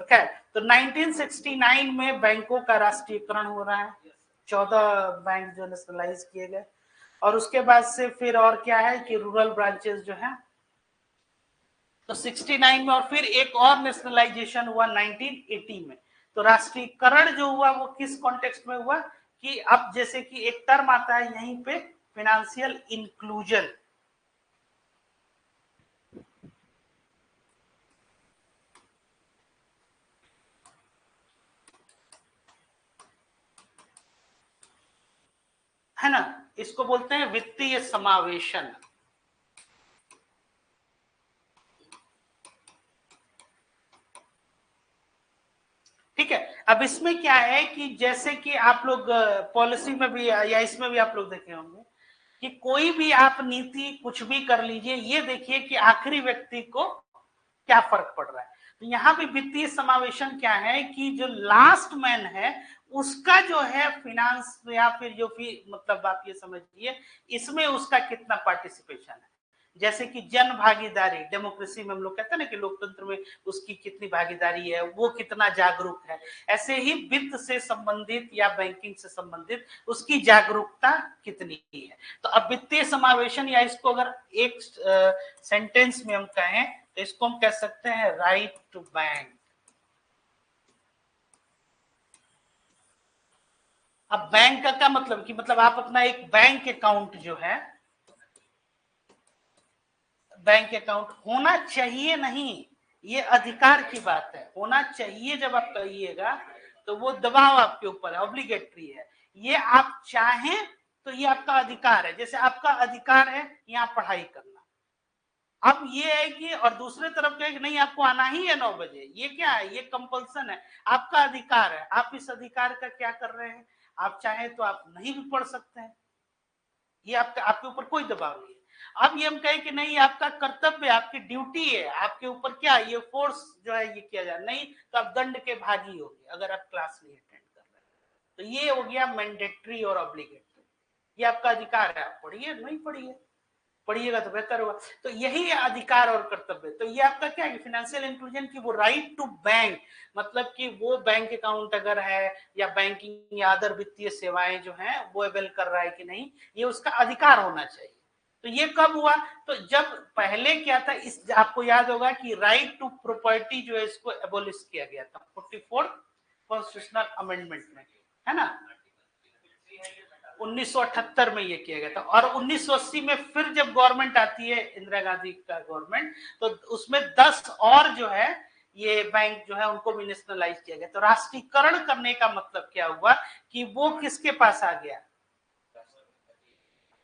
ओके, तो 1969 में बैंकों का राष्ट्रीयकरण हो रहा है, 14 बैंक जो नेशनलाइज किए गए। और उसके बाद से फिर और क्या है कि रूरल ब्रांचेस जो है, तो 69 में, और फिर एक और नेशनलाइजेशन हुआ 1980 में। तो राष्ट्रीयकरण जो हुआ वो किस कॉन्टेक्स्ट में हुआ, कि अब जैसे कि एक टर्म आता है यहीं पे, फिनेंशियल इंक्लूजन। है ना, इसको बोलते हैं वित्तीय समावेशन। ठीक है, अब इसमें क्या है कि जैसे कि आप लोग पॉलिसी में भी या इसमें भी आप लोग देखे होंगे कि कोई भी आप नीति कुछ भी कर लीजिए, ये देखिए कि आखिरी व्यक्ति को क्या फर्क पड़ रहा है। तो यहाँ पे वित्तीय समावेशन क्या है कि जो लास्ट मैन है उसका जो है फिनांस, या फिर जो भी मतलब आप ये समझिए इसमें उसका कितना पार्टिसिपेशन है। जैसे कि जन भागीदारी, डेमोक्रेसी में हम लोग कहते हैं ना कि लोकतंत्र में उसकी कितनी भागीदारी है, वो कितना जागरूक है। ऐसे ही वित्त से संबंधित या बैंकिंग से संबंधित उसकी जागरूकता कितनी है। तो अब वित्तीय समावेशन, या इसको अगर एक सेंटेंस में हम कहें तो इसको हम कह सकते हैं राइट टू बैंक। अब बैंक का क्या मतलब, कि मतलब आप अपना एक बैंक अकाउंट जो है, बैंक अकाउंट होना चाहिए नहीं, ये अधिकार की बात है। होना चाहिए जब आप कहिएगा तो वो दबाव आपके ऊपर है, ऑब्लिगेटरी है। ये आप चाहें तो ये आपका अधिकार है, जैसे आपका अधिकार है यहाँ पढ़ाई करना। अब ये है कि, और दूसरे तरफ क्या है कि नहीं आपको आना ही है 9 बजे, ये क्या है, ये कंपल्सन है, आपका अधिकार है। आप इस अधिकार का क्या कर रहे हैं, आप चाहे तो आप नहीं भी पढ़ सकते हैं, ये आपका, आपके ऊपर कोई दबाव नहीं है। अब ये हम कहें कि नहीं आपका कर्तव्य, आपकी ड्यूटी है, आपके ऊपर क्या ये फोर्स जो है ये किया जाए, नहीं तो आप दंड के भागी होंगे अगर आप क्लास नहीं अटेंड कर रहे हैं। तो ये हो गया मैंडेटरी और ऑब्लिगेटरी, ये आपका अधिकार है, आप पढ़िए नहीं पढ़िए, पढ़िएगा तो बेहतर होगा। तो यही है अधिकार और कर्तव्य। तो ये आपका क्या है, फाइनेंशियल इंक्लूजन की वो राइट टू बैंक, मतलब कि वो बैंक अकाउंट अगर है या बैंकिंग या अदर वित्तीय सेवाएं जो हैं वो अवेल कर रहा है कि नहीं, ये उसका अधिकार होना चाहिए। तो ये कब हुआ, तो जब पहले क्या था, इस आपको याद होगा कि राइट टू प्रॉपर्टी जो है इसको एबोलिश किया गया था 44 कॉन्स्टिट्यूशनल अमेंडमेंट में, है ना। 1978 में ये किया गया था। और 1980 में फिर जब गवर्नमेंट आती है इंदिरा गांधी का गवर्नमेंट, तो उसमें 10 और जो है ये बैंक जो है उनको भी नेशनलाइज किया गया। तो राष्ट्रीयकरण करने का मतलब क्या हुआ कि वो किसके पास आ गया,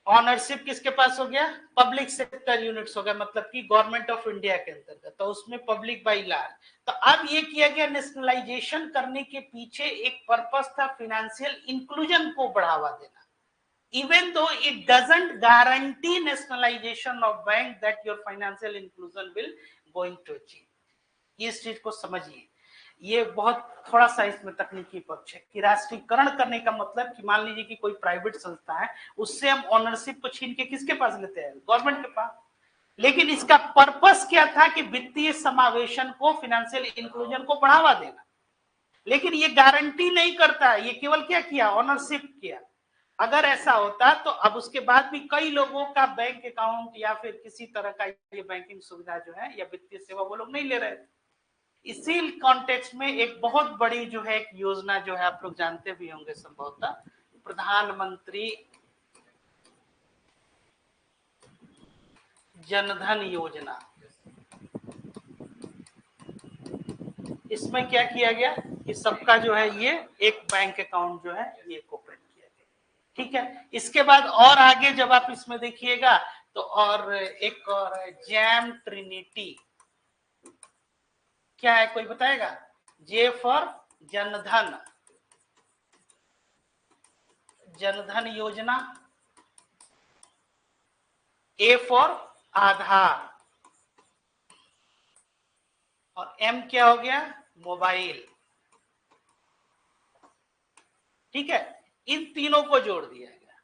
ऑनरशिप किसके पास हो गया, पब्लिक सेक्टर यूनिट्स हो गया, मतलब कि गवर्नमेंट ऑफ इंडिया के अंतर्गत, तो उसमें पब्लिक बाई लॉ। तो अब ये किया गया, नेशनलाइजेशन करने के पीछे एक पर्पस था, फिनेंशियल इंक्लूजन को बढ़ावा देना। even though it doesn't guarantee nationalization of bank that your financial inclusion will going to achieve. इस चीज को समझिए, ये बहुत थोड़ा सा इसमें तकनीकी पक्ष है कि राष्ट्रीयकरण करने का मतलब कि मान लीजिए कि कोई प्राइवेट संस्था है, उससे हम ओनरशिप को छीन के किसके पास लेते हैं? गवर्नमेंट के पास। लेकिन इसका पर्पस क्या था कि वित्तीय समावेशन को, फाइनेंशियल इंक्लूजन को बढ़ावा देना। लेकिन ये गारंटी नहीं करता, ये केवल क्या किया? ओनरशिप किया। अगर ऐसा होता तो अब उसके बाद भी कई लोगों का बैंक अकाउंट या फिर किसी तरह का ये बैंकिंग सुविधा जो है या वित्तीय सेवा वो लोग नहीं ले रहे थे। इसी कॉन्टेक्स्ट में एक बहुत बड़ी जो है एक योजना जो है, आप लोग जानते भी होंगे संभवतः, प्रधानमंत्री जनधन योजना। इसमें क्या किया गया कि सबका जो है ये एक बैंक अकाउंट जो है ये कोऑपरेट किया गया, ठीक है। इसके बाद और आगे जब आप इसमें देखिएगा तो और एक और है जैम ट्रिनिटी। क्या है, कोई बताएगा? जे फॉर जनधन, जनधन योजना। ए फॉर आधार, और एम क्या हो गया? मोबाइल, ठीक है। इन तीनों को जोड़ दिया गया।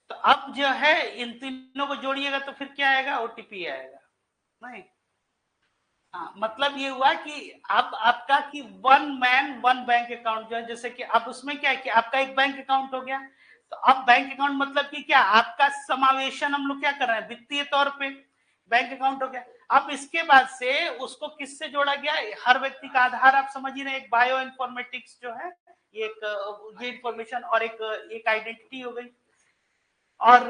तो अब जो है इन तीनों को जोड़िएगा तो फिर क्या आएगा? ओटीपी आएगा। नहीं, हाँ, मतलब ये हुआ कि अब आपका कि one man one bank account जो है, जैसे कि अब उसमें क्या है कि आपका एक बैंक अकाउंट हो गया। तो अब बैंक अकाउंट मतलब कि क्या, आपका समावेशन हम लोग क्या कर रहे हैं? वित्तीय तौर पे बैंक अकाउंट हो गया। अब इसके बाद से उसको किससे जोड़ा गया? हर व्यक्ति का आधार, आप समझ ही रहे, एक बायो इन्फॉर्मेटिक्स जो है ये इंफॉर्मेशन और एक आइडेंटिटी हो गई। और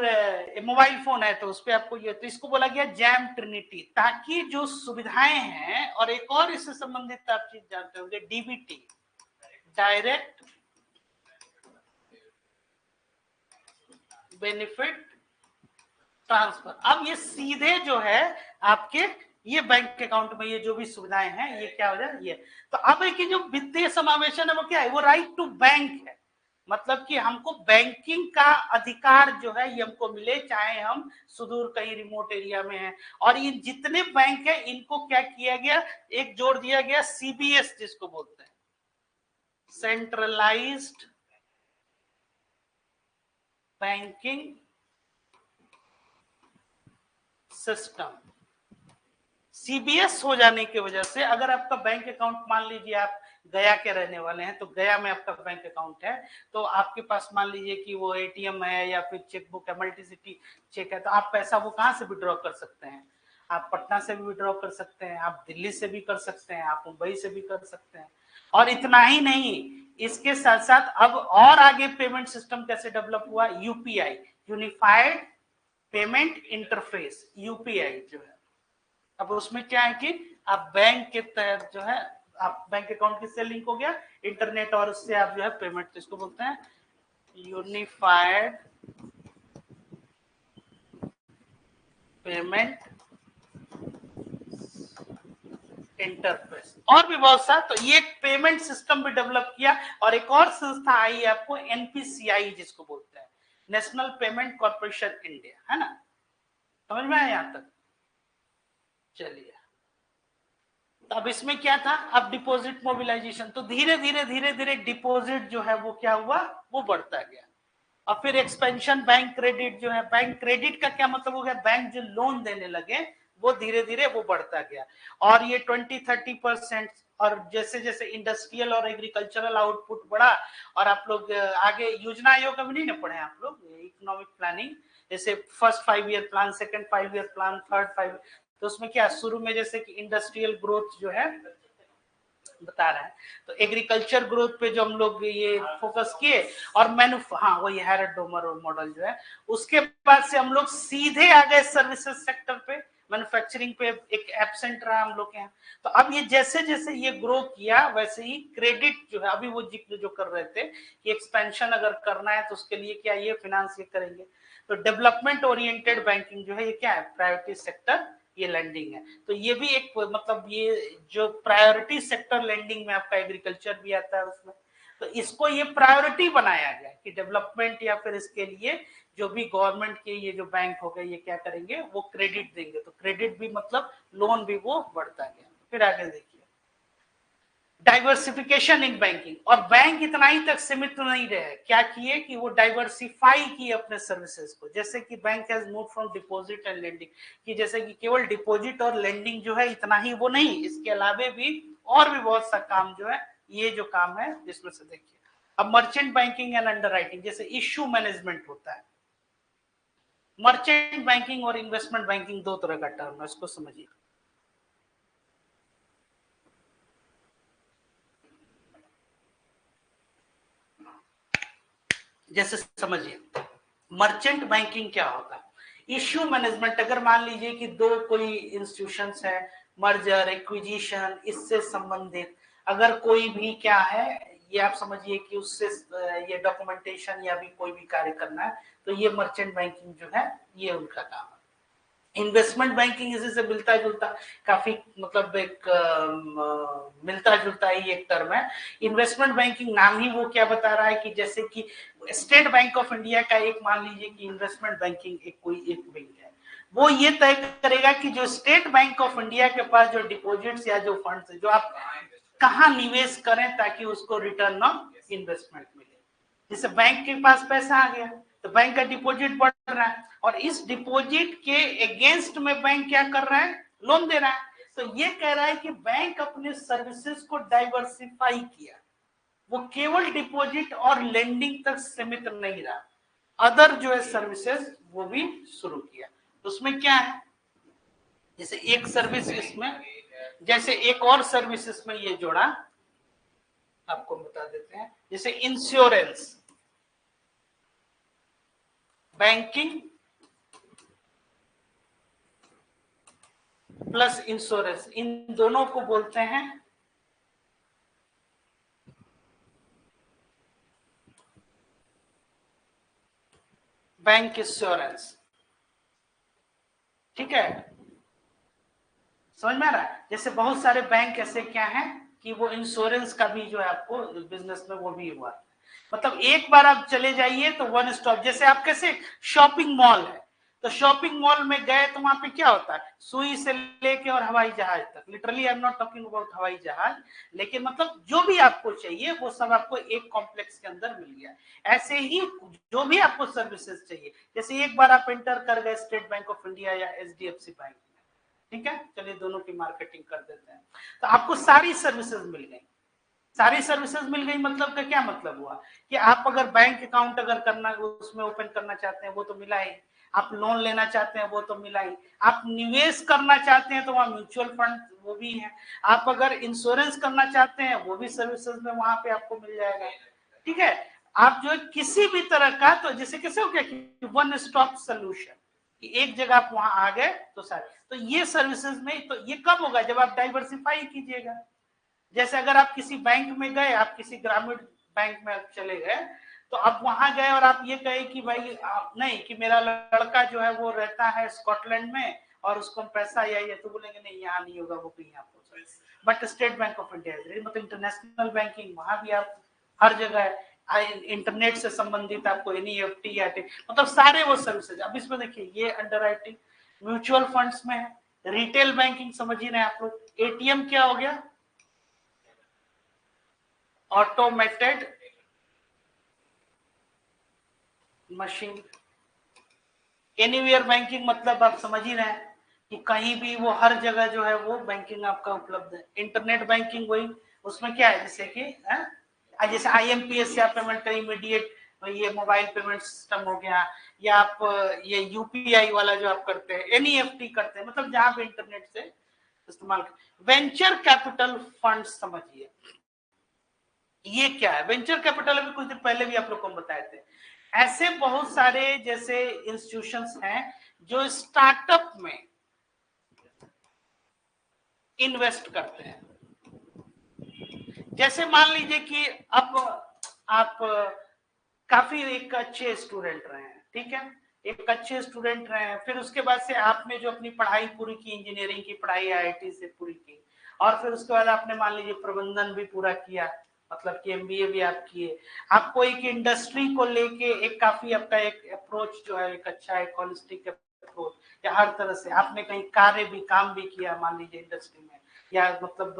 मोबाइल फोन है तो उस पर आपको ये, तो इसको बोला गया जैम ट्रिनिटी, ताकि जो सुविधाएं हैं, और एक और इससे संबंधित आप चीज जानते होंगे, डीबीटी, डायरेक्ट बेनिफिट ट्रांसफर। अब ये सीधे जो है आपके ये बैंक अकाउंट में ये जो भी सुविधाएं हैं ये क्या हो जाए ये। तो अब एक जो वित्तीय समावेशन है वो क्या है? वो राइट टू बैंक है। मतलब कि हमको बैंकिंग का अधिकार जो है ये हमको मिले, चाहे हम सुदूर कहीं रिमोट एरिया में हैं। और ये जितने बैंक है इनको क्या किया गया? एक जोड़ दिया गया सीबीएस, जिसको बोलते हैं सेंट्रलाइज्ड बैंकिंग सिस्टम। सीबीएस हो जाने की वजह से अगर आपका बैंक अकाउंट, मान लीजिए आप गया के रहने वाले हैं, तो गया में आपका बैंक अकाउंट है, तो आपके पास मान लीजिए कि वो एटीएम है या फिर चेकबुक है, मल्टी सिटी चेक है, तो आप पैसा वो कहाँ से विड्रॉ कर सकते हैं? आप पटना से भी विड्रॉ कर सकते हैं, आप दिल्ली से भी कर सकते हैं, आप मुंबई से भी कर सकते हैं। और इतना ही नहीं, इसके साथ साथ अब और आगे पेमेंट सिस्टम कैसे डेवलप हुआ? UPI, unified payment interface, UPI जो है। अब उसमें क्या है कि आप बैंक के तहत जो है, आप बैंक अकाउंट किससे लिंक हो गया? इंटरनेट, और उससे आप जो है पेमेंट, इसको बोलते हैं यूनिफाइड पेमेंट इंटरफेस। और भी बहुत सा, तो ये पेमेंट सिस्टम भी डेवलप किया। और एक और संस्था आई आपको एनपीसीआई, जिसको बोलते हैं नेशनल पेमेंट कॉर्पोरेशन इंडिया, है ना? समझ में आया यहां तक? चलिए, अब इसमें क्या था? अब डिपॉजिट मोबिलाइजेशन, तो धीरे धीरे धीरे धीरे डिपॉजिट जो है वो क्या हुआ? वो बढ़ता गया। और फिर एक्सपेंशन बैंक क्रेडिट जो है, बैंक क्रेडिट का क्या मतलब हो गया? बैंक जो लोन देने लगे वो धीरे धीरे वो बढ़ता गया। और ये 20-30%, और जैसे जैसे इंडस्ट्रियल और एग्रीकल्चरल आउटपुट बढ़ा, और आप लोग आगे योजना आयोग का भी नहीं ना पढ़े आप लोग, इकोनॉमिक प्लानिंग, जैसे first 5 year plan, second 5 year plan, third 5, तो उसमें क्या शुरू में जैसे कि इंडस्ट्रियल ग्रोथ जो है बता रहा है, तो एग्रीकल्चर ग्रोथ पे जो हम लोग ये फोकस किए, और हाँ वही हैरड डोमर मॉडल जो है, उसके बाद से हम लोग सीधे आ गए सर्विसेज सेक्टर पे, मैन्युफैक्चरिंग पे एक एब्सेंट रहा हम लोग के यहाँ। तो अब ये जैसे जैसे ये ग्रो किया, वैसे ही क्रेडिट जो है, अभी वो जिक्र जो कर रहे थे कि एक्सपेंशन अगर करना है तो उसके लिए क्या ये फाइनेंस ये करेंगे। तो डेवलपमेंट ओरिएंटेड बैंकिंग जो है ये क्या है? प्रायोरिटी सेक्टर ये लैंडिंग है। तो ये भी एक मतलब ये जो प्रायोरिटी सेक्टर लैंडिंग में आपका एग्रीकल्चर भी आता है उसमें। तो इसको ये प्रायोरिटी बनाया गया कि डेवलपमेंट या फिर इसके लिए जो भी गवर्नमेंट के ये जो बैंक हो गए ये क्या करेंगे, वो क्रेडिट देंगे। तो क्रेडिट भी मतलब लोन भी वो बढ़ता गया। फिर आगे देखिए, डाइवर्सिफिकेशन इन बैंकिंग, और बैंक इतना ही तक सीमित नहीं रहे, क्या किए कि वो डाइवर्सिफाई किए अपने सर्विसेज को। जैसे कि bank has move from deposit and lending, कि जैसे कि केवल डिपॉजिट और लेंडिंग जो है इतना ही वो नहीं, इसके अलावे भी और भी बहुत सा काम जो है, ये जो काम है जिसमें से देखिए, अब मर्चेंट बैंकिंग एंड अंडरराइटिंग, जैसे इश्यू मैनेजमेंट होता है। मर्चेंट बैंकिंग और इन्वेस्टमेंट बैंकिंग दो तरह का टर्म है, इसको समझिए। जैसे समझिए, मर्चेंट बैंकिंग क्या होगा, इश्यू मैनेजमेंट। अगर मान लीजिए कि दो कोई इंस्टीट्यूशंस है, मर्जर एक्विजिशन इससे संबंधित अगर कोई भी क्या है, ये आप समझिए कि उससे ये डॉक्यूमेंटेशन या भी कोई भी कार्य करना है, तो ये मर्चेंट बैंकिंग जो है ये उनका काम है। इन्वेस्टमेंट बैंकिंग इसी से मिलता जुलता, काफी मतलब एक मिलता जुलता ही एक टर्म है। इन्वेस्टमेंट बैंकिंग नाम ही वो क्या बता रहा है कि जैसे कि स्टेट बैंक ऑफ इंडिया का एक मान लीजिए कि इन्वेस्टमेंट बैंकिंग एक कोई एक बैंक है, वो ये तय करेगा कि जो स्टेट बैंक ऑफ इंडिया के पास जो डिपॉजिट्स या जो फंड्स है, जो आप कहाँ निवेश करें ताकि उसको रिटर्न ऑफ इन्वेस्टमेंट मिले। जैसे बैंक के पास पैसा आ गया तो बैंक का डिपॉजिट बढ़ रहा है, और इस डिपॉजिट के अगेंस्ट में बैंक क्या कर रहा है, लोन दे रहा है। तो ये कह रहा है कि बैंक अपने सर्विसेज को डाइवर्सिफाई किया, वो केवल डिपॉजिट और लेंडिंग तक सीमित नहीं रहा, अदर जो है सर्विसेज वो भी शुरू किया। तो उसमें क्या है, जैसे एक सर्विस इसमें, जैसे एक और सर्विस इसमें ये जोड़ा, आपको बता देते हैं, जैसे इंश्योरेंस, बैंकिंग प्लस इंश्योरेंस, इन दोनों को बोलते हैं बैंक इंश्योरेंस। ठीक है, समझ में आ रहा है। जैसे बहुत सारे बैंक ऐसे क्या हैं कि वो इंश्योरेंस का भी जो है आपको बिजनेस में वो भी हुआ, मतलब एक बार आप चले जाइए तो वन स्टॉप। जैसे आप कैसे शॉपिंग मॉल है, तो शॉपिंग मॉल में गए तो वहां पे क्या होता है, सुई से लेके और हवाई जहाज तक, literally I am not talking about हवाई जहाज, लेकिन मतलब जो भी आपको चाहिए वो सब आपको एक कॉम्प्लेक्स के अंदर मिल गया। ऐसे ही जो भी आपको सर्विसेज चाहिए, जैसे एक बार आप एंटर कर गए स्टेट बैंक ऑफ इंडिया या एचडीएफसी बैंक, ठीक है, चलिए दोनों की मार्केटिंग कर देते हैं, तो आपको सारी सर्विसेज मिल गई। सारी सर्विसेज मिल गई मतलब का क्या मतलब हुआ कि आप अगर बैंक अकाउंट अगर करना उसमें ओपन करना चाहते हैं वो तो मिला ही, आप लोन लेना चाहते हैं वो तो मिला ही, आप निवेश करना चाहते हैं तो वहां म्यूचुअल फंड वो भी है, आप अगर इंश्योरेंस करना चाहते हैं वो भी सर्विसेज में वहां पे आपको मिल जाएगा। ठीक है, आप जो है किसी भी तरह का, तो जैसे कैसे हो गया कि वन स्टॉप सोल्यूशन, कि एक जगह आप वहां आ गए तो सारे, तो ये सर्विसेज में, तो ये कब होगा जब आप डाइवर्सिफाई कीजिएगा। जैसे अगर आप किसी बैंक में गए, आप किसी ग्रामीण बैंक में आप चले गए, तो आप वहां गए और आप ये कहे कि भाई नहीं कि मेरा लड़का जो है वो रहता है स्कॉटलैंड में और उसको हम पैसा या ये, तो बोलेंगे नहीं यहाँ नहीं होगा, वो कहीं आप हो। But state bank of India मतलब इंटरनेशनल बैंकिंग, वहां भी आप हर जगह इंटरनेट से संबंधित आपको एनईएफटी या मतलब सारे वो सर्विसेज। अब इसमें देखिए ये अंडरराइटिंग म्यूचुअल फंड्स में है, रिटेल बैंकिंग समझ ही रहे आप लोग, एटीएम क्या हो गया, ऑटोमेटेड मशीन, एनीवेयर बैंकिंग मतलब आप समझ ही रहे हैं कि कहीं भी वो हर जगह जो है वो बैंकिंग आपका उपलब्ध है। इंटरनेट बैंकिंग वही, उसमें क्या है जैसे कि जैसे आईएमपीएस से आप पेमेंट करें इमीडिएट, ये मोबाइल पेमेंट सिस्टम हो गया, या आप ये यूपीआई वाला जो आप करते हैं, एनईएफटी करते हैं, मतलब जहां पे इंटरनेट से इस्तेमाल। वेंचर कैपिटल फंड समझिए ये क्या है, वेंचर कैपिटल अभी कुछ दिन पहले भी आप लोग को बताए थे। ऐसे बहुत सारे जैसे इंस्टीट्यूशंस हैं जो स्टार्टअप में इन्वेस्ट करते हैं। जैसे मान लीजिए कि अब आप काफी एक अच्छे स्टूडेंट रहे हैं, ठीक है, एक अच्छे स्टूडेंट रहे हैं, फिर उसके बाद से आपने जो अपनी पढ़ाई पूरी की, इंजीनियरिंग की पढ़ाई आईआईटी से पूरी की, और फिर उसके बाद आपने मान लीजिए प्रबंधन भी पूरा किया, मतलब कि एमबीए भी आप किए, आपको एक इंडस्ट्री को लेके एक काफी आपका एक अप्रोच जो है एक अच्छा है, हॉलिस्टिक अप्रोच, या हर तरह से आपने कहीं काम भी किया मान लीजिए इंडस्ट्री में, या मतलब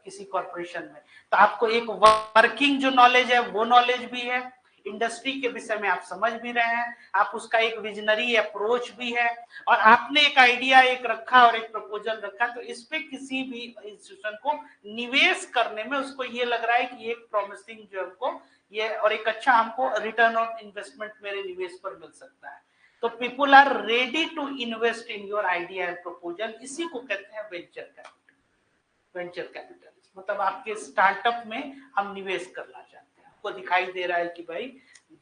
किसी कॉर्पोरेशन में, तो आपको एक वर्किंग जो नॉलेज है वो नॉलेज भी है, इंडस्ट्री के विषय में आप समझ भी रहे हैं, आप उसका एक विजनरी अप्रोच भी है, और आपने एक आइडिया एक रखा और एक प्रपोजल रखा, तो इस पे किसी भी इंस्टीट्यूशन को निवेश करने में उसको ये लग रहा है कि एक प्रॉमिसिंग जो हमको ये और एक अच्छा हमको रिटर्न ऑन इन्वेस्टमेंट मेरे निवेश पर मिल सकता है, तो people are ready to invest in your idea and proposal, इसी को कहते हैं वेंचर कैपिटल। वेंचर कैपिटल मतलब आपके स्टार्टअप में हम निवेश करना चाहते हैं, आपको दिखाई दे रहा है कि भाई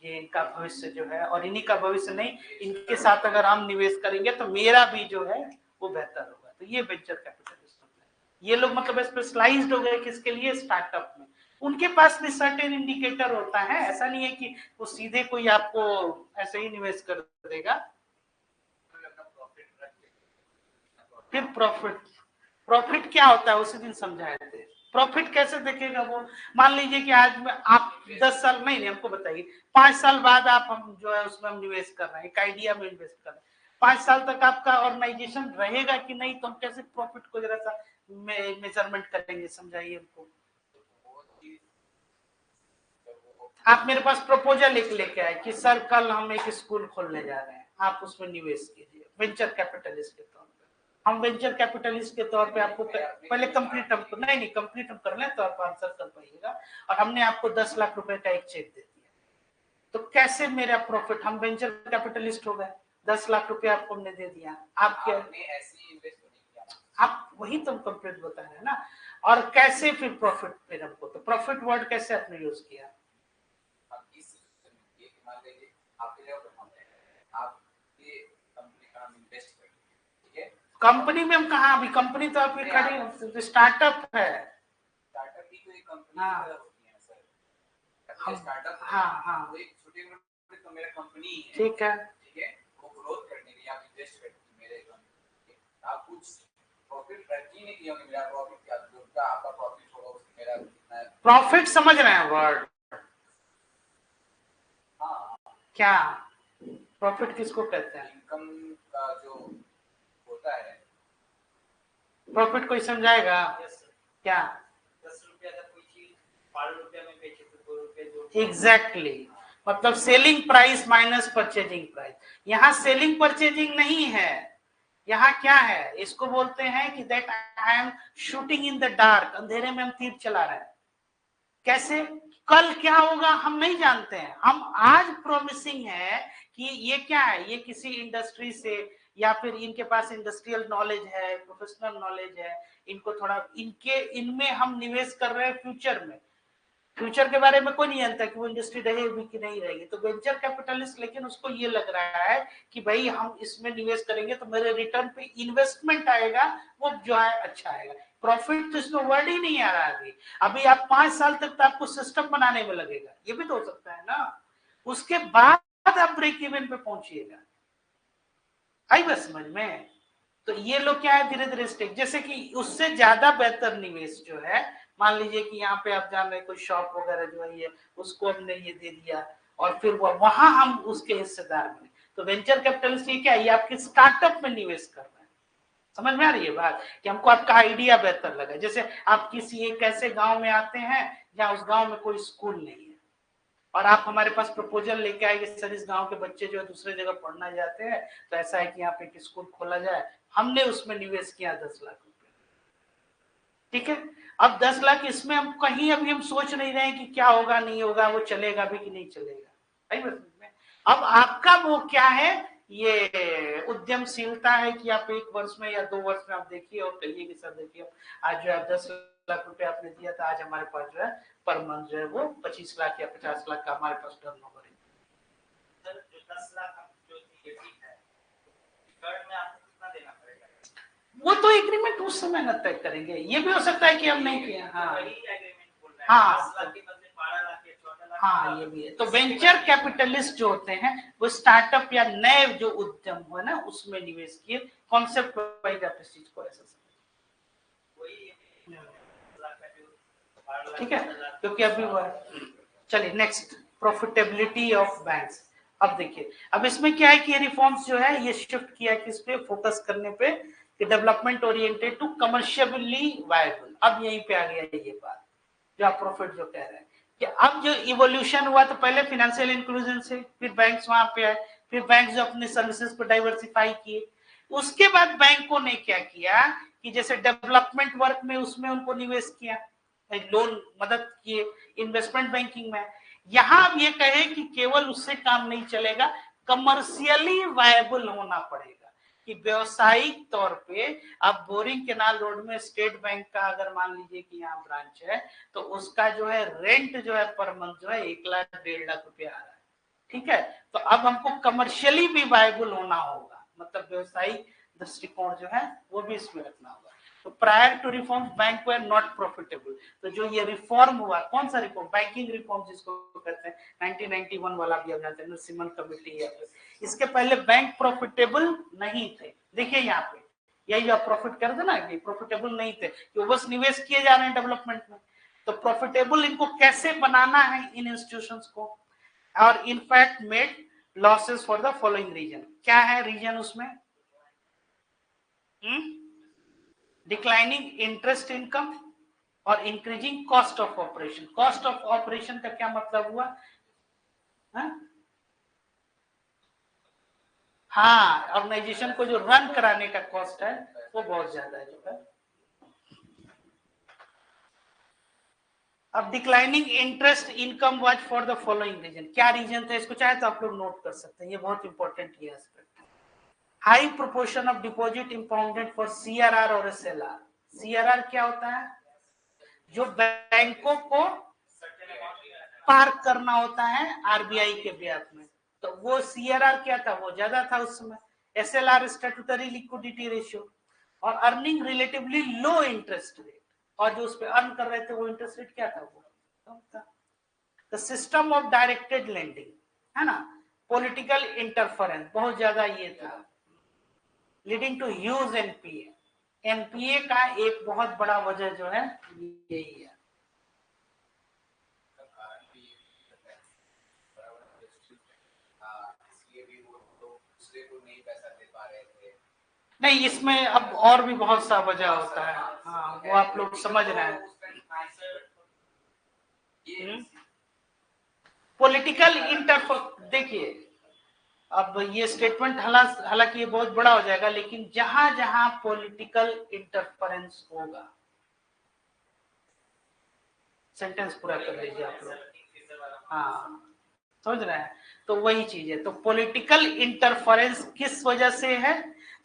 ये इनका भविष्य जो है, और इन्हीं का भविष्य नहीं, इनके साथ अगर हम निवेश करेंगे तो मेरा भी जो है वो बेहतर होगा, तो ये वेंचर कैपिटलिस्ट होता है। ये लोग मतलब स्पेशलाइज्ड हो गए किसके लिए, स्टार्टअप में, उनके पास भी सर्टेन इंडिकेटर होता है, ऐसा नहीं है कि वो सीधे कोई आपको ऐसे ही निवेश कर देगा। फिर प्रॉफिट, प्रॉफिट क्या होता है उसी दिन समझाए थे, प्रॉफिट कैसे देखेगा वो, मान लीजिए कि आज में आप 10 साल नहीं हमको बताइए, 5 साल बाद आप हम जो है उसमें हम निवेश कर रहे हैं, एक आइडिया में इन्वेस्ट कर रहे हैं, 5 साल तक आपका ऑर्गेनाइजेशन रहेगा कि नहीं, तो हम कैसे प्रॉफिट को जरा सा मेजरमेंट करेंगे, समझाइए हमको। आप मेरे पास प्रपोजल एक लेके आए कि सर कल हम एक स्कूल खोलने जा रहे हैं, आप उसमें निवेश कीजिए वेंचर कैपिटलिस्ट के तौर पे, हम वेंचर कैपिटलिस्ट के तौर पे आपको पहले कंप्लीट हम नहीं कंप्लीट हम कर लें तो आप आंसर कर पाइएगा, और हमने आपको 10 लाख रुपए का एक चेक दे दिया, तो कैसे मेरा प्रॉफिट, हम वेंचर कैपिटलिस्ट हो गए, 10 लाख रुपए आपको हमने दे दिया, आप क्या आप वही तो कंप्लीट बता रहे हैं ना, और कैसे फिर प्रॉफिट, फिर हमको तो प्रॉफिट वर्ड कैसे आपने यूज किया, कंपनी में हम कहा, अभी कंपनी तो आपकी खड़ी स्टार्टअप है, स्टार्टअप भी तो एक कंपनी हाँ होती है सर, स्टार्टअप हाँ हाँ छोटे तो मेरा कंपनी है, ठीक है वो ग्रोथ करने के लिए आप इन्वेस्ट करते मेरे कंपनी, आप कुछ प्रॉफिट रखी नहीं किया, मेरा प्रॉफिट क्या होगा, आपका प्रॉफिट होगा उसमें मेरा कितना प्रॉफिट, समझ रहे हैं वर्ड, हाँ क्या प्रॉफिट किसको कहते हैं, इनकम का जो होता है, प्रॉफिट कोई समझाएगा क्या, 10 रुपया का कोई चीज 12 रुपया में बेचे तो 2 रुपये जो एग्जैक्टली, मतलब selling price minus purchasing price, यहाँ सेलिंग परचेजिंग नहीं है, यहाँ क्या है, इसको बोलते हैं कि that I am shooting in the dark, अंधेरे में हम तीर चला रहे हैं, कैसे, कल क्या होगा हम नहीं जानते हैं, हम आज प्रॉमिसिंग है कि ये क्या है, ये किसी इंडस्ट्री से, या फिर इनके पास इंडस्ट्रियल नॉलेज है, प्रोफेशनल नॉलेज है, इनको थोड़ा इनके इनमें हम निवेश कर रहे हैं फ्यूचर में, फ्यूचर के बारे में कोई नहीं जानता कि वो इंडस्ट्री रहेगी कि नहीं रहेगी, तो वेंचर कैपिटलिस्ट लेकिन उसको ये लग रहा है कि भाई हम इसमें निवेश करेंगे तो मेरे रिटर्न पे इन्वेस्टमेंट आएगा वो जो है अच्छा आएगा, प्रॉफिट तो इसमें वर्ड ही नहीं आ रहा है, अभी आप 5 साल तक तो आपको सिस्टम बनाने में लगेगा, ये भी तो हो सकता है ना, उसके बाद आप ब्रेक इवन पे पहुंचिएगा, आई बात समझ में, तो ये लोग क्या है धीरे धीरे स्टेक, जैसे कि उससे ज्यादा बेहतर निवेश जो है, मान लीजिए कि यहाँ पे आप जान रहे कोई शॉप वगैरह जो है ये उसको हमने ये दे दिया, और फिर वहां हम उसके हिस्सेदार बने, तो वेंचर कैपिटलिस्ट ये क्या है, ये आपके स्टार्टअप में निवेश कर रहे हैं, समझ में आ रही है बात, कि हमको आपका आइडिया बेहतर लगा, जैसे आप किसी एक ऐसे गांव में आते हैं जहाँ उस गांव में कोई स्कूल नहीं है, और आप हमारे पास प्रपोजल लेके आए कि सर इस गांव के बच्चे जो है दूसरे जगह पढ़ना जाते हैं, तो ऐसा है कि यहाँ पे एक स्कूल खोला जाए, हमने उसमें निवेश किया 10 लाख रुपए, ठीक है, अब 10 लाख इसमें हम कहीं अभी हम सोच नहीं रहे हैं कि क्या होगा नहीं होगा, वो चलेगा भी कि नहीं चलेगा, सही बात में, अब आपका वो क्या है, ये उद्यमशीलता है कि आप 1 वर्ष में या 2 वर्ष में आप देखिए और कहिए कि सर देखिए आज जो है 10 लाख रुपए आपने दिया था, आज हमारे पास जो है पर मंथ जो है वो 25 लाख या 50 लाख का हमारे पास टर्नओवर है, सर जो 10 लाख हम जो दिए ठीक है, रिटर्न में आपको कितना देना पड़ेगा, वो तो एग्रीमेंट उस समय न तय करेंगे, ये भी हो सकता है कि हम नहीं किए, हाँ हाँ हाँ ये भी है, तो वेंचर कैपिटलिस्ट जो होते हैं वो स्टार्टअप या नए जो उद्यम हो ना उसमें निवेश किए, कॉन्सेप्ट वाइज आप इस चीज को ऐसा समझिए, ठीक है, क्योंकि अभी वो चलिए नेक्स्ट, प्रॉफिटेबिलिटी ऑफ बैंक्स। अब देखिए, अब इसमें क्या है कि ये रिफॉर्म्स जो है ये शिफ्ट किया किस पे, फोकस करने पे कि development oriented to commercially viable. अब यहीं पे आ गया ये बात जो आप प्रॉफिट जो कह रहे हैं कि अब जो इवोल्यूशन हुआ, तो पहले फाइनेंशियल इंक्लूजन से, फिर बैंक्स वहां पे आए, फिर बैंक जो अपने सर्विसेज को डाइवर्सिफाई किए, उसके बाद बैंकों ने क्या किया कि जैसे डेवलपमेंट वर्क में उसमें उनको निवेश किया, लोन मदद किए, इन्वेस्टमेंट बैंकिंग में। यहां अब ये कहे कि केवल उससे काम नहीं चलेगा, कमर्शियली वायबल होना पड़ेगा, कि व्यवसायिक तौर पे अब बोरिंग केनाल रोड में स्टेट बैंक का अगर मान लीजिए कि यहाँ ब्रांच है, तो उसका जो है रेंट जो है पर मंथ जो है 1 लाख 1.5 लाख रुपया आ रहा है। ठीक है, तो अब हमको कमर्शियली भी वायबल होना होगा, मतलब व्यवसायिक दृष्टिकोण जो है वो भी इसमें रखना होगा। तो prior to reform bank were not profitable. तो जो ये रिफॉर्म हुआ, कौन सा रिफॉर्म, बैंकिंग रिफॉर्म जिसको कहते हैं, 1991 वाला भी आप जानते हैं, नरसिम्हन कमेटी है। इसके पहले बैंक प्रॉफिटेबल नहीं थे। देखिए यहाँ पे यही जो आप प्रॉफिट कर दे ना, ये प्रॉफिटेबल नहीं थे कि वो बस निवेश किए जा रहे हैं डेवलपमेंट में। तो प्रॉफिटेबल इनको कैसे बनाना है इन इंस्टीट्यूशंस को, और in fact made losses for the following reason. क्या है रीजन उसमें, डिक्लाइनिंग इंटरेस्ट इनकम और increasing cost of operation. Cost of operation का क्या मतलब हुआ, हाँ, ऑर्गेनाइजेशन को जो रन कराने का कॉस्ट है वो बहुत ज्यादा है जो है। अब declining interest income was for the following reason. क्या रीजन था, इसको चाहे तो आप लोग नोट कर सकते हैं, ये बहुत इंपॉर्टेंट ये aspect. High proportion of deposit impounded for CRR और एसएलआर। सीआरआर क्या होता है, जो बैंकों को पार्क करना होता है आरबीआई के ब्याज में, तो वो सीआरआर क्या था, वो ज्यादा था उस समय। एसएलआर स्टैट्यूटरी लिक्विडिटी रेशियो, और earning relatively low interest rate, और जो उस पे अर्न कर रहे थे वो इंटरेस्ट रेट क्या था, वो कम था। The system of directed lending है ना, पॉलिटिकल इंटरफेरेंस बहुत ज्यादा ये था, leading to huge NPA. NPA का एक बहुत बड़ा वजह जो है यही है। नहीं, इसमें अब और भी बहुत सा वजह होता है, हाँ वो आप लोग समझ रहे हैं। पॉलिटिकल इंटरफेरेंस, देखिए अब ये स्टेटमेंट हालांकि ये बहुत बड़ा हो जाएगा, लेकिन जहां जहां पॉलिटिकल इंटरफेरेंस होगा, सेंटेंस पूरा कर लीजिए आप लोग, हाँ समझ रहे हैं, तो वही चीज है। तो पॉलिटिकल इंटरफेरेंस किस वजह से है,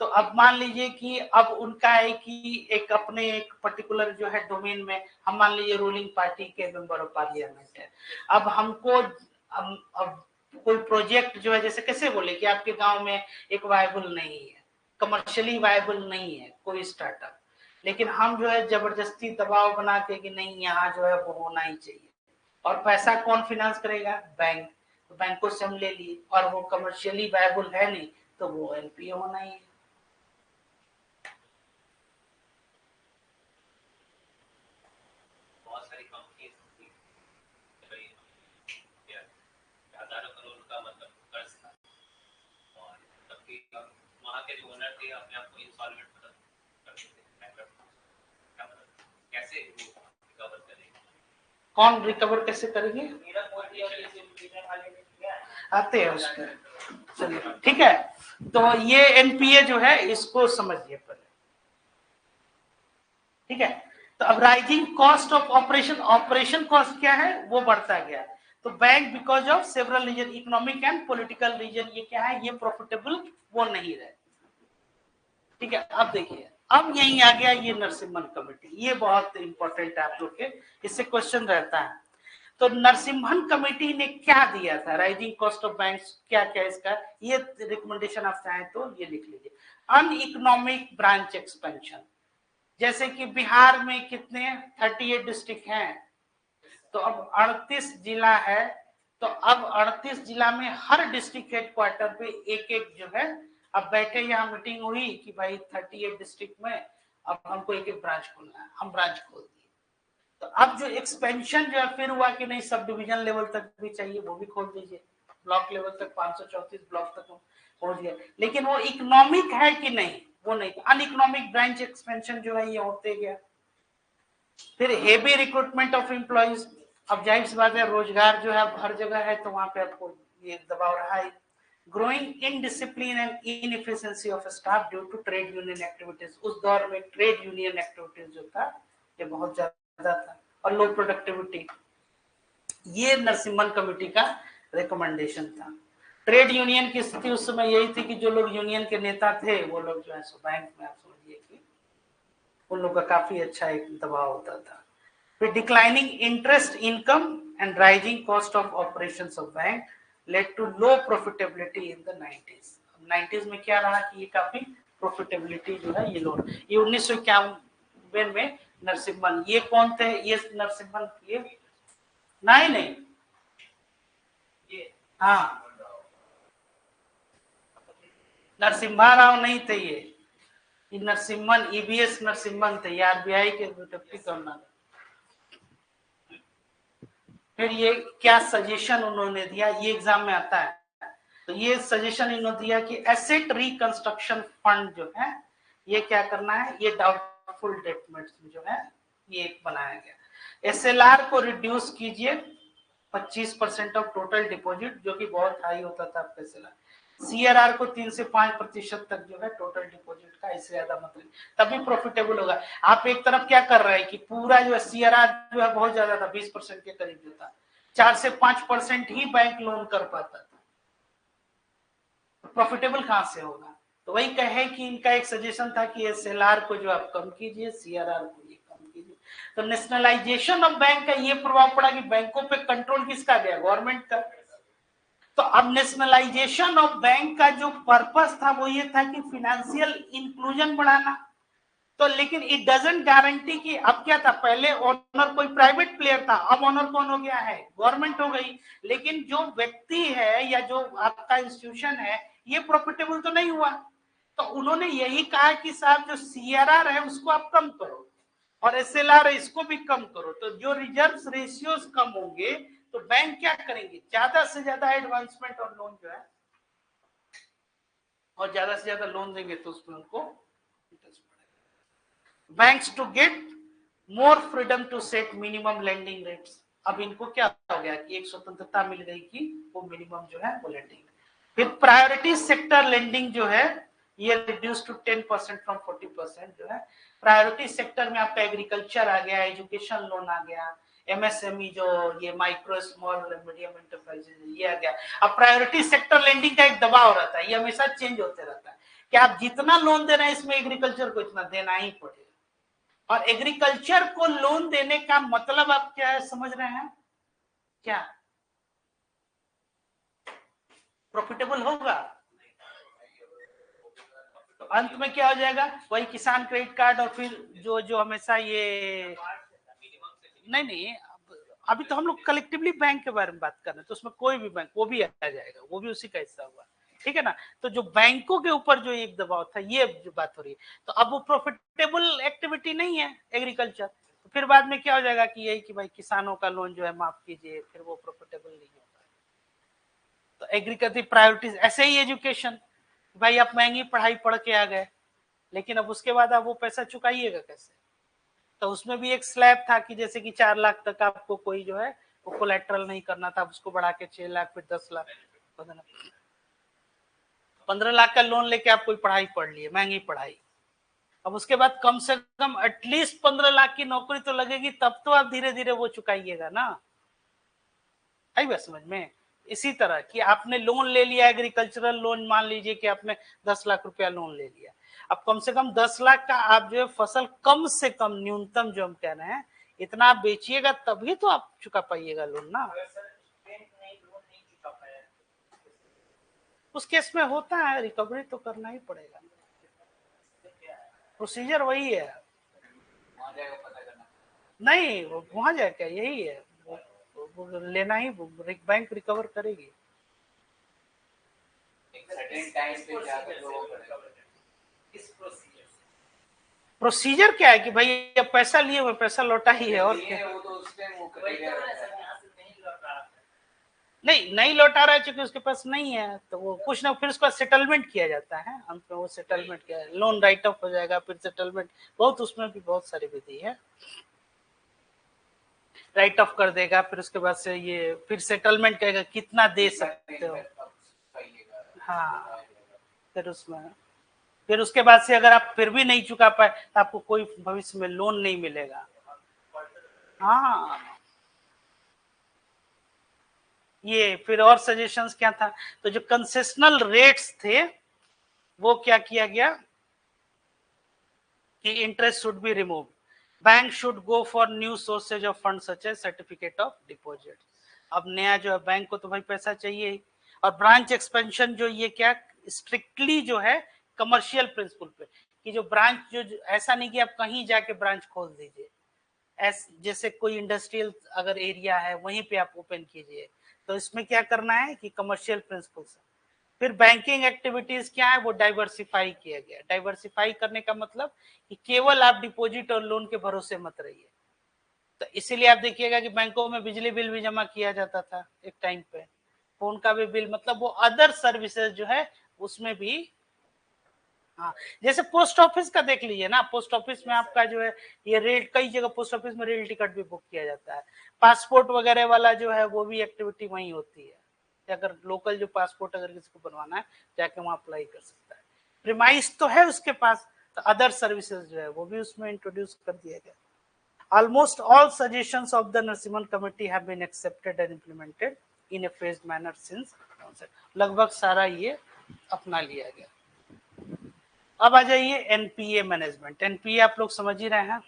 तो अब मान लीजिए कि अब उनका है कि एक अपने एक पर्टिकुलर जो है डोमेन में, हम मान लीजिए रूलिंग पार्टी के मेंबर ऑफ पार्लियामेंट है, अब हमको अब कोई प्रोजेक्ट जो है, जैसे कैसे बोले कि आपके गांव में एक वायबल नहीं है, कमर्शियली वायबल नहीं है कोई स्टार्टअप, लेकिन हम जो है जबरदस्ती दबाव बना के कि नहीं यहाँ जो है वो होना ही चाहिए, और पैसा कौन फाइनेंस करेगा, बैंक। तो बैंकों से हम ले लिए, और वो कमर्शियली वायबल है नहीं, तो वो एनपीए होना ही है। कौन रिकवर कैसे करेंगे, आते हैं उस पर, चलिए ठीक है। तो ये एनपीए जो है इसको समझिए पहले, ठीक है। तो अब rising cost of operation, operation cost क्या है वो बढ़ता गया, तो bank because of several reason, economic and political reason, ये क्या है, ये प्रॉफिटेबल वो नहीं रहे। ठीक है, अब देखिए, अब यही आ गया ये नरसिम्हन कमेटी, ये बहुत इंपॉर्टेंट है आप लोग के, इससे क्वेश्चन रहता है। तो नरसिम्हन कमेटी ने क्या दिया था, राइजिंग कॉस्ट ऑफ बैंक्स क्या क्या इसका, ये रिकमेंडेशन आप चाहें तो ये लिख लीजिए। अन इकोनॉमिक ब्रांच एक्सपेंशन, जैसे कि बिहार में कितने 38 डिस्ट्रिक्ट हैं, तो अब 38 जिला है, तो अब 38 जिला में हर डिस्ट्रिक्ट हेडक्वार्टर पे एक एक जो है, अब बैठे यहाँ मीटिंग हुई कि भाई 38 डिस्ट्रिक्ट में अब हमको एक एक ब्रांच खोलना है, हम ब्रांच खोल दिए। तो अब जो एक्सपेंशन जो है फिर हुआ कि नहीं सब डिवीजन लेवल तक भी चाहिए, वो भी खोल दीजिए, ब्लॉक लेवल तक 534 ब्लॉक तक पहुंच गया। लेकिन वो इकोनॉमिक है कि नहीं, वो नहीं, अनइकोनॉमिक ब्रांच एक्सपेंशन जो है ये होते गया। फिर हेवी रिक्रूटमेंट ऑफ एम्प्लॉइज, अब जाहिर सी बात है रोजगार जो है हर जगह है तो वहां पे आपको ये दबाव रहा है। Growing indiscipline and inefficiency of staff due to trade union activities, उस दौर में ट्रेड यूनियन एक्टिविटीज जो था ये बहुत ज्यादा था, और लो प्रोडक्टिविटी, ये नरसिम्हन कमेटी का रिकमेंडेशन था। ट्रेड यूनियन की स्थिति उस समय यही थी कि जो लोग यूनियन के नेता थे वो लोग जो है सो बैंक में आप समझिए कि उन लोगों का काफी अच्छा एक दबाव होता था। फिर declining interest income and rising cost of operations of bank led to low profitability in the 90s। 90s में क्या रहा कि ये काफी प्रॉफिटेबिलिटी जो है ये लो, ये 1991 में नरसिम्हन, ये कौन थे, ये नरसिम्हन, ये नहीं नहीं हाँ नरसिम्हा राव नहीं थे, ये नरसिम्हन, ईबीएस नरसिम्हन थे, ये आरबीआई के डिप्टी गवर्नर। फिर ये क्या सजेशन उन्होंने दिया, ये एग्जाम में आता है, तो ये सजेशन इन्होंने दिया कि एसेट रिकंस्ट्रक्शन फंड जो है ये क्या करना है, ये डाउटफुल डेट में जो है ये बनाया गया। एसएलआर को रिड्यूस कीजिए 25% ऑफ टोटल डिपॉजिट, जो कि बहुत हाई होता था आपका एसएलआर। सीआरआर को 3 से 5% तक जो है टोटल डिपॉजिट का, इससे ज्यादा मतलब तभी प्रॉफिटेबल होगा। आप एक तरफ क्या कर रहे हैं कि पूरा जो है सीआरआर जो है बहुत ज्यादा था, 20% के करीब जो था, 4 से 5% ही बैंक लोन कर पाता था, प्रॉफिटेबल कहां से होगा। तो वही कहे कि इनका एक सजेशन था कि एसएलआर को जो आप कम कीजिए, सीआरआर को ये कम कीजिए। तो नेशनलाइजेशन ऑफ बैंक का ये प्रभाव पड़ा कि बैंकों पे कंट्रोल किसका गया, गवर्नमेंट का। तो अब नेशनलाइजेशन ऑफ बैंक का जो पर्पस था वो ये था कि फिनेंशियल इंक्लूजन बढ़ाना। तो लेकिन इट डजंट गारंटी कि अब क्या था, पहले ओनर कोई प्राइवेट प्लेयर था, अब ओनर कौन हो गया है, गवर्नमेंट हो गई। लेकिन जो व्यक्ति है या जो आपका इंस्टीट्यूशन है ये प्रॉफिटेबल तो नहीं हुआ। तो उन्होंने यही कहा कि साहब जो सीआरआर है उसको आप कम करो और एसएलआर है इसको भी कम करो, तो जो रिजर्व रेशियोज कम होंगे तो बैंक क्या करेंगे, ज्यादा से ज्यादा एडवांसमेंट और लोन जो है, और ज्यादा से ज्यादा लोन देंगे तो उसमें उनको इंटरेस्ट बढ़ेगा। Banks to get more freedom to set minimum lending rates, अब इनको क्या हो गया कि एक स्वतंत्रता मिल गई कि वो मिनिमम जो है वो लेंडिंग। फिर प्रायोरिटी सेक्टर लेंडिंग जो है ये रिड्यूस टू 10% फ्रॉम 40% जो है। प्रायोरिटी सेक्टर में आपका एग्रीकल्चर आ गया, एजुकेशन लोन आ गया, एमएसएमई जो ये माइक्रो स्मॉल मीडियम एंटरप्राइजेज ये आ गया। अब प्रायोरिटी सेक्टर लेंडिंग का एक दबाव रहता है, ये हमेशा चेंज होते रहता है कि आप जितना लोन दे रहे हैं इसमें एग्रीकल्चर को इतना देना ही पड़ेगा। और एग्रीकल्चर को लोन देने का मतलब आप क्या है समझ रहे हैं, क्या प्रॉफिटेबल होगा, तो अंत में क्या हो जाएगा, वही किसान क्रेडिट कार्ड, और फिर जो जो हमेशा ये नहीं नहीं अभी तो हम लोग कलेक्टिवली बैंक के बारे में बात कर रहे हैं, तो उसमें कोई भी बैंक वो भी आ जाएगा, वो भी उसी का हिस्सा हुआ, ठीक है ना। तो जो बैंकों के ऊपर जो एक दबाव था ये जो बात हो रही है, तो अब वो प्रॉफिटेबल एक्टिविटी नहीं है एग्रीकल्चर, तो फिर बाद में क्या हो जाएगा कि यही कि भाई किसानों का लोन जो है माफ कीजिए, फिर वो प्रॉफिटेबल नहीं होगा। तो एग्रीकल्चर प्रायोरिटीज, ऐसे ही एजुकेशन, भाई आप महंगी पढ़ाई पढ़ के आ गए, लेकिन अब उसके बाद आप वो पैसा चुकाइएगा कैसे। तो उसमें भी एक स्लैब था कि जैसे कि 4 लाख तक आपको कोई जो है वो कोलेट्रल नहीं करना था, उसको बढ़ा के 6 लाख, फिर 10 लाख, 15 लाख का लोन लेके आप कोई पढ़ाई पढ़ लिए, महंगी पढ़ाई, अब उसके बाद कम से कम एटलीस्ट 15 लाख की नौकरी तो लगेगी, तब तो आप धीरे धीरे वो चुकाइएगा ना। आई बात समझ में। इसी तरह कि आपने लोन ले लिया एग्रीकल्चरल लोन, मान लीजिए कि आपने 10 लाख रुपया लोन ले लिया, अब कम से कम 10 लाख का आप जो है फसल कम से कम न्यूनतम जो हम कह रहे हैं इतना आप बेचिएगा तभी तो आप चुका पाइएगा लोन ना। उस केस में होता है रिकवरी तो करना ही पड़ेगा, प्रोसीजर वही है। नहीं वहां जाए क्या, यही है वो लेना ही, बैंक रिकवर करेगी। प्रोसीजर क्या है कि भाई अब पैसा लिए हुए पैसा लौटा ही है, और क्या। नहीं लौटा रहा है क्योंकि उसके पास नहीं है, तो वो कुछ ना फिर उसका सेटलमेंट किया जाता है, अंत में वो सेटलमेंट किया, लोन राइट ऑफ हो जाएगा, फिर सेटलमेंट, बहुत उसमें भी बहुत सारी विधि है। राइट ऑफ कर देगा, फिर उसके बाद से ये फिर सेटलमेंट करेगा कितना दे सकते हो। हाँ, फिर उसके बाद से अगर आप फिर भी नहीं चुका पाए तो आपको कोई भविष्य में लोन नहीं मिलेगा। हाँ, ये फिर और सजेशंस क्या था, तो जो कंसेशनल रेट्स थे वो क्या किया गया कि interest should be remove, bank should go for new sources of fund such as certificate of deposit. अब नया जो है बैंक को तो भाई पैसा चाहिए ही, और ब्रांच एक्सपेंशन जो ये क्या स्ट्रिक्टली जो है कमर्शियल प्रिंसिपल पे, कि जो ब्रांच जो ऐसा नहीं कि आप कहीं जाके ब्रांच खोल दीजिए, जैसे कोई इंडस्ट्रियल अगर एरिया है वहीं पे आप ओपन कीजिए, तो इसमें क्या करना है कि कमर्शियल प्रिंसिपल से। फिर बैंकिंग एक्टिविटीज क्या है, वो डाइवर्सिफाई किया गया। डाइवर्सिफाई करने का मतलब कि केवल आप डिपॉजिट और लोन के भरोसे मत रहिए। तो इसीलिए आप देखिएगा कि बैंकों में बिजली बिल भी जमा किया जाता था एक टाइम पे, फोन का भी बिल, मतलब वो अदर सर्विसेज जो है उसमें भी। हाँ, जैसे पोस्ट ऑफिस का देख लीजिए ना, पोस्ट ऑफिस में आपका जो है ये रेल, कई जगह पोस्ट ऑफिस में रेल टिकट भी बुक किया जाता है, पासपोर्ट वगैरह वाला जो है वो भी एक्टिविटी वहीं होती है। अगर लोकल जो पासपोर्ट अगर किसी को बनवाना है जाके वहाँ अप्लाई कर सकता है। प्रीमाइस तो है उसके पास, तो अदर सर्विसेज जो है वो भी उसमें इंट्रोड्यूस कर दिया गया। Almost all suggestions of the Narasimhan Committee have been accepted and implemented in a phased manner since onset. लगभग सारा ये अपना लिया गया। अब आ जाइए एनपीए मैनेजमेंट। एनपीए आप लोग समझ ही रहे हैं,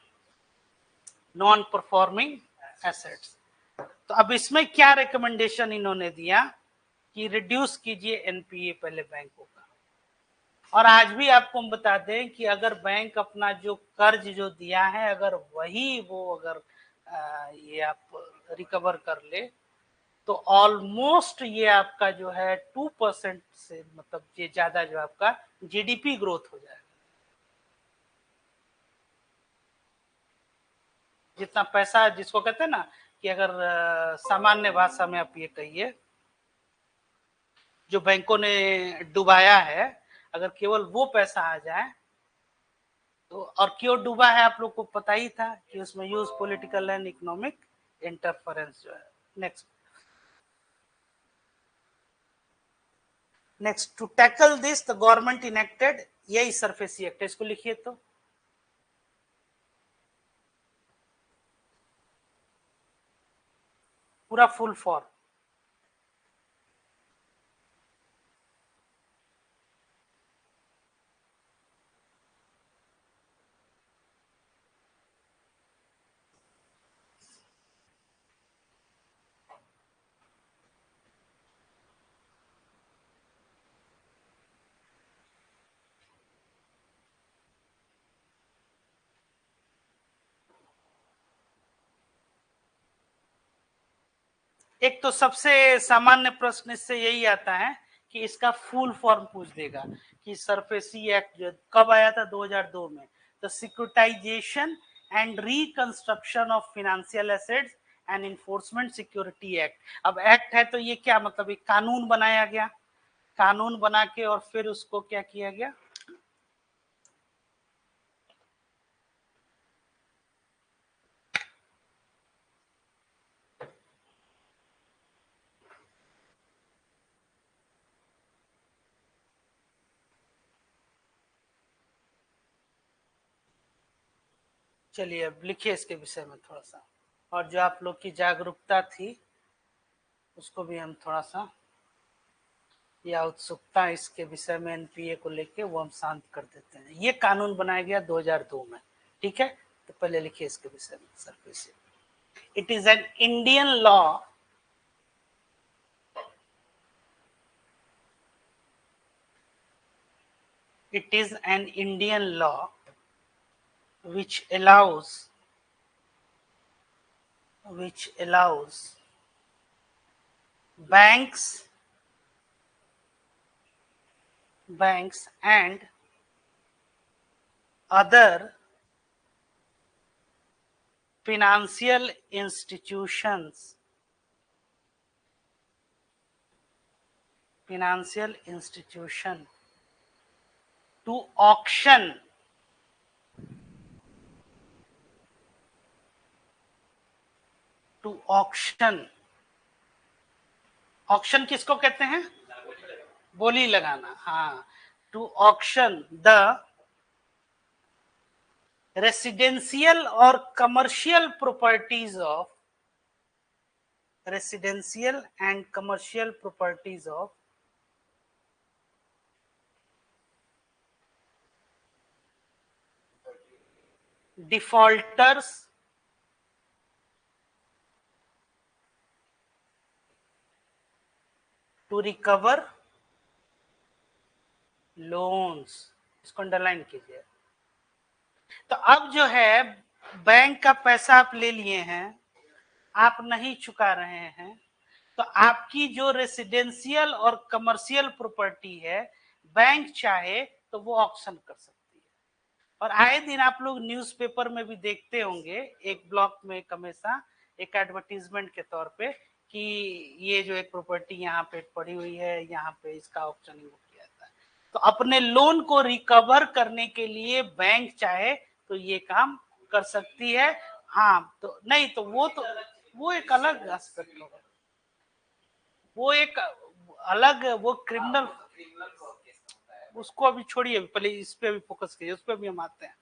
नॉन परफॉर्मिंग एसेट्स। तो अब इसमें क्या रिकमेंडेशन इन्होंने दिया कि रिड्यूस कीजिए एनपीए पहले बैंकों का। और आज भी आपको हम बता दें कि अगर बैंक अपना जो कर्ज जो दिया है अगर वही वो अगर ये आप रिकवर कर ले तो ऑलमोस्ट ये आपका जो है 2% से, मतलब ये ज्यादा जो आपका जीडीपी ग्रोथ हो जाएगा। जितना पैसा जिसको कहते हैं ना कि अगर सामान्य भाषा में आप ये कहिए, जो बैंकों ने डुबाया है अगर केवल वो पैसा आ जाए तो, और क्यों डूबा है आप लोग को पता ही था कि उसमें use political and economic interference जो है। Next next to tackle this the government enacted, यही सरफेसी एक्ट, इसको लिखिए तो पूरा फुल फॉर्म। एक तो सबसे सामान्य प्रश्न इससे यही आता है कि इसका फुल फॉर्म पूछ देगा कि सरफेसी एक्ट जो कब आया था 2002 में, तो securitisation and reconstruction of financial assets and enforcement security act. अब एक्ट है तो ये क्या मतलब एक कानून बनाया गया, कानून बना के और फिर उसको क्या किया गया, चलिए अब लिखिए इसके विषय में थोड़ा सा, और जो आप लोग की जागरूकता थी उसको भी हम थोड़ा सा, या उत्सुकता इसके विषय में एनपीए को लेके वो हम शांत कर देते हैं। ये कानून बनाया गया 2002 में, ठीक है, तो पहले लिखिए इसके विषय में sir. It is an Indian law, it is an Indian law which allows banks and other financial institutions to auction auction किसको कहते हैं? बोली लगाना, हाँ। टू ऑक्शन द रेसिडेंशियल और commercial properties of residential and commercial properties of defaulters to recover loans। इसको underline कीजिए। तो अब जो है बैंक का पैसा आप ले लिए हैं, आप नहीं चुका रहे हैं, तो आपकी जो रेसिडेंशियल और कमर्शियल प्रॉपर्टी है, बैंक चाहे तो वो ऑक्शन कर सकती है। और आए दिन आप लोग न्यूज़पेपर में भी देखते होंगे, एक ब्लॉक में हमेशा एक एडवर्टीजमेंट के तौर पे कि ये जो एक प्रॉपर्टी यहाँ पे पड़ी हुई है, यहाँ पे इसका ऑक्शनिंग किया था। तो अपने लोन को रिकवर करने के लिए बैंक चाहे तो ये काम कर सकती है। हाँ, तो नहीं तो वो एक अलग एस्पेक्ट होगा, वो एक अलग, वो क्रिमिनल, उसको अभी छोड़िए, पहले इस पे भी फोकस कीजिए, उस पे भी हम आते हैं।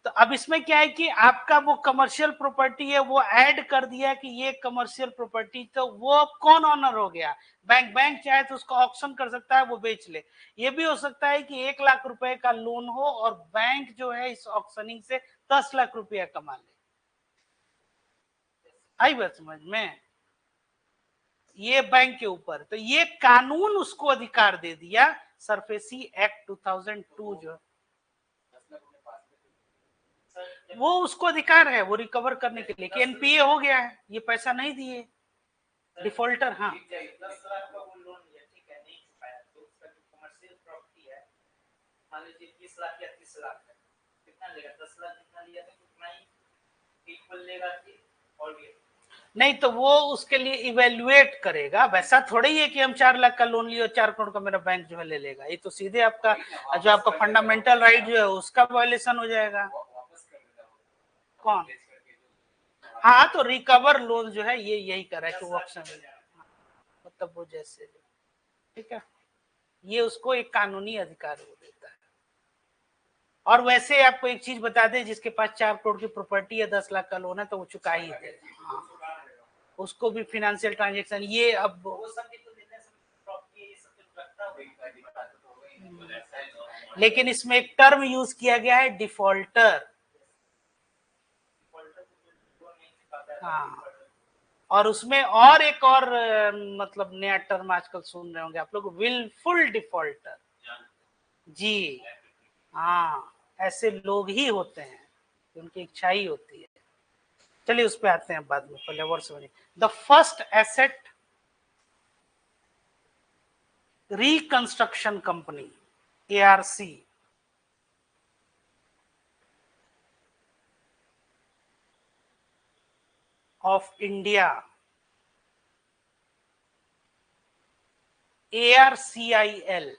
तो अब इसमें क्या है कि आपका वो कमर्शियल प्रॉपर्टी है, वो ऐड कर दिया कि ये कमर्शियल प्रॉपर्टी, तो वो कौन ऑनर हो गया? बैंक चाहे तो उसको ऑक्शन कर सकता है, वो बेच ले। ये भी हो सकता है कि 1 लाख रुपए का लोन हो और बैंक जो है इस ऑक्शनिंग से 10 लाख रुपया कमा ले। आई बात समझ में? ये बैंक के ऊपर, तो ये कानून उसको अधिकार दे दिया, सरफेसी एक्ट 2002 जो, वो उसको अधिकार है वो रिकवर करने के लिए कि एनपीए हो गया है, ये पैसा नहीं दिए, डिफॉल्टर। हाँ, 10 लाख का वो लोन लिया, ठीक है, नहीं चुकाया, तो उसका जो कमर्शियल प्रॉपर्टी है, मान लीजिए 20 लाख या 30 लाख है, कितना लेगा? 10 लाख जितना लिया था उतना ही इक्वल लेगा कि और भी नहीं? तो वो उसके लिए इवेल्युएट करेगा। वैसा थोड़ा ही है कि हम 4 लाख का लोन लिया, 4 करोड़ का मेरा बैंक जो है ले लेगा। ये तो सीधे आपका जो आपका फंडामेंटल राइट जो है उसका वायलेशन हो जाएगा। कौन? हाँ, तो रिकवर लोन जो है ये यही कर रहा है कि वो ऑप्शन मतलब वो जैसे, ठीक है, ये उसको एक कानूनी अधिकार हो देता है। और वैसे आपको एक चीज बता दें, जिसके पास 4 करोड़ की प्रॉपर्टी है, 10 लाख का लोन है, तो वो चुका ही दे। हाँ, उसको भी फिनेंशियल ट्रांजेक्शन ये अब लेकिन इसमें एक टर्म यूज किया गया है, डिफॉल्टर। हाँ, और उसमें और एक और मतलब नया टर्म आजकल सुन रहे होंगे आप लोग, विलफुल डिफॉल्टर। जी हाँ, ऐसे लोग ही होते हैं, उनकी इच्छा ही होती है। चलिए उस पर आते हैं बाद में, पहले वर्ड समझिए। The first asset reconstruction company, ARC, of India, ARCIL,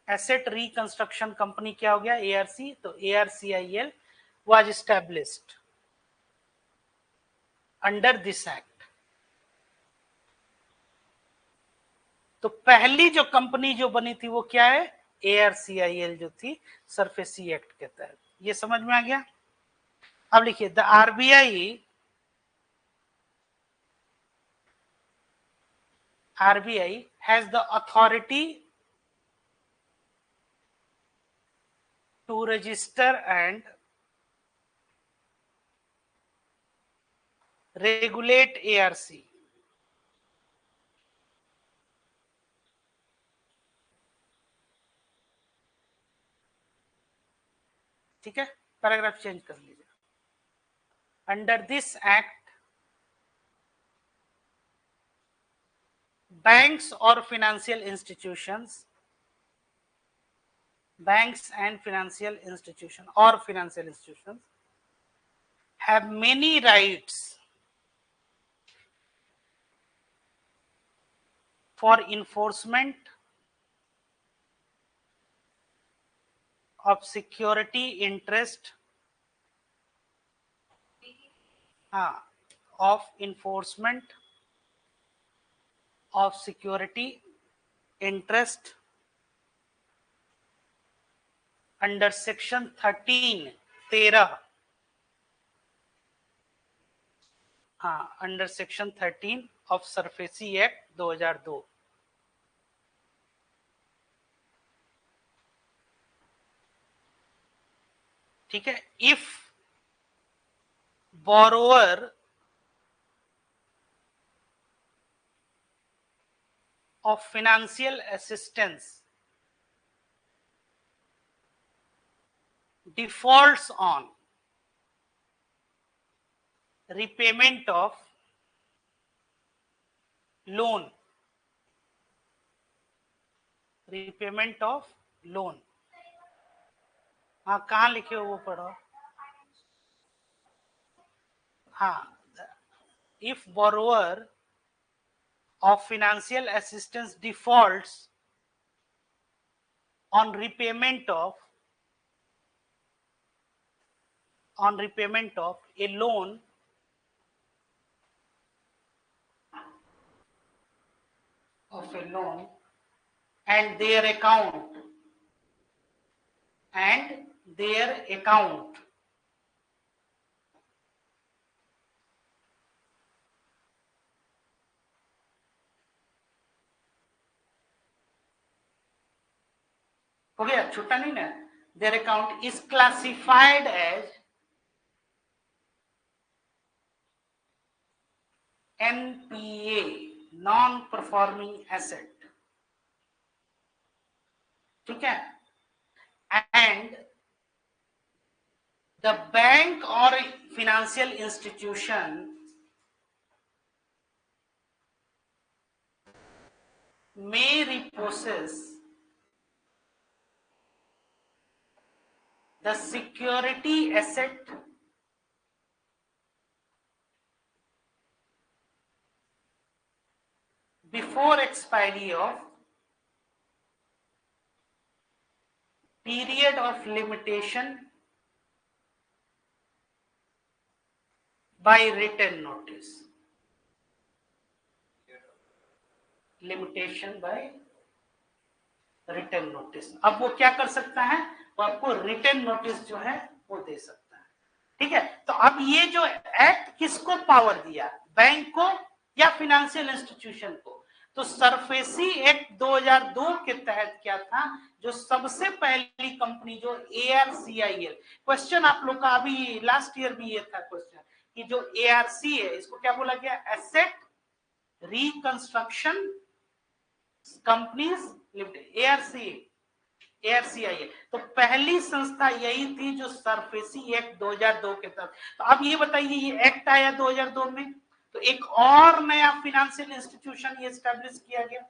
asset reconstruction company क्या हो गया? ARC, तो ARCIL was established under this act। तो पहली जो कंपनी जो बनी थी वो क्या है? ARCIL जो थी, सरफेसी एक्ट के तहत। ये समझ में आ गया? अब लिखिए, the RBI has the authority to register and regulate ARC। ठीक है, पैराग्राफ चेंज कर लीजिए। अंडर दिस एक्ट, बैंक्स और financial institutions banks and financial institution or financial institutions have many rights for enforcement of security interest of enforcement of security interest under section 13 under section 13 of SARFAESI act 2002। ठीक है, if borrower of financial assistance defaults on repayment of loan, हाँ कहाँ लिखे हो वो पढ़ो। हाँ, if borrower of financial assistance defaults on repayment of a loan and their account हो गया, छूटा नहीं ना, their account is classified as NPA, non performing asset, ठीक है, and the bank or financial institution may repossess the security asset before expiry of period of limitation by written notice, limitation by written notice। अब वो क्या कर सकता है, वो आपको रिटन नोटिस जो है वो दे सकता है। ठीक है, तो अब ये जो एक्ट किसको पावर दिया, बैंक को या फाइनेंशियल इंस्टीट्यूशन को? तो सरफेसी एक्ट 2002 के तहत क्या था, जो सबसे पहली कंपनी जो ARCIL, क्वेश्चन आप लोग का अभी लास्ट ईयर भी ये था क्वेश्चन कि जो ARC है इसको क्या बोला गया, asset reconstruction companies limited, ARCIL। तो पहली संस्था यही थी जो सरफेसी एक्ट 2002 के तहत। तो अब ये बताइए, ये एक्ट आया 2002 में, तो एक और नया फाइनेंशियल इंस्टीट्यूशन ये एस्टैब्लिश किया गया।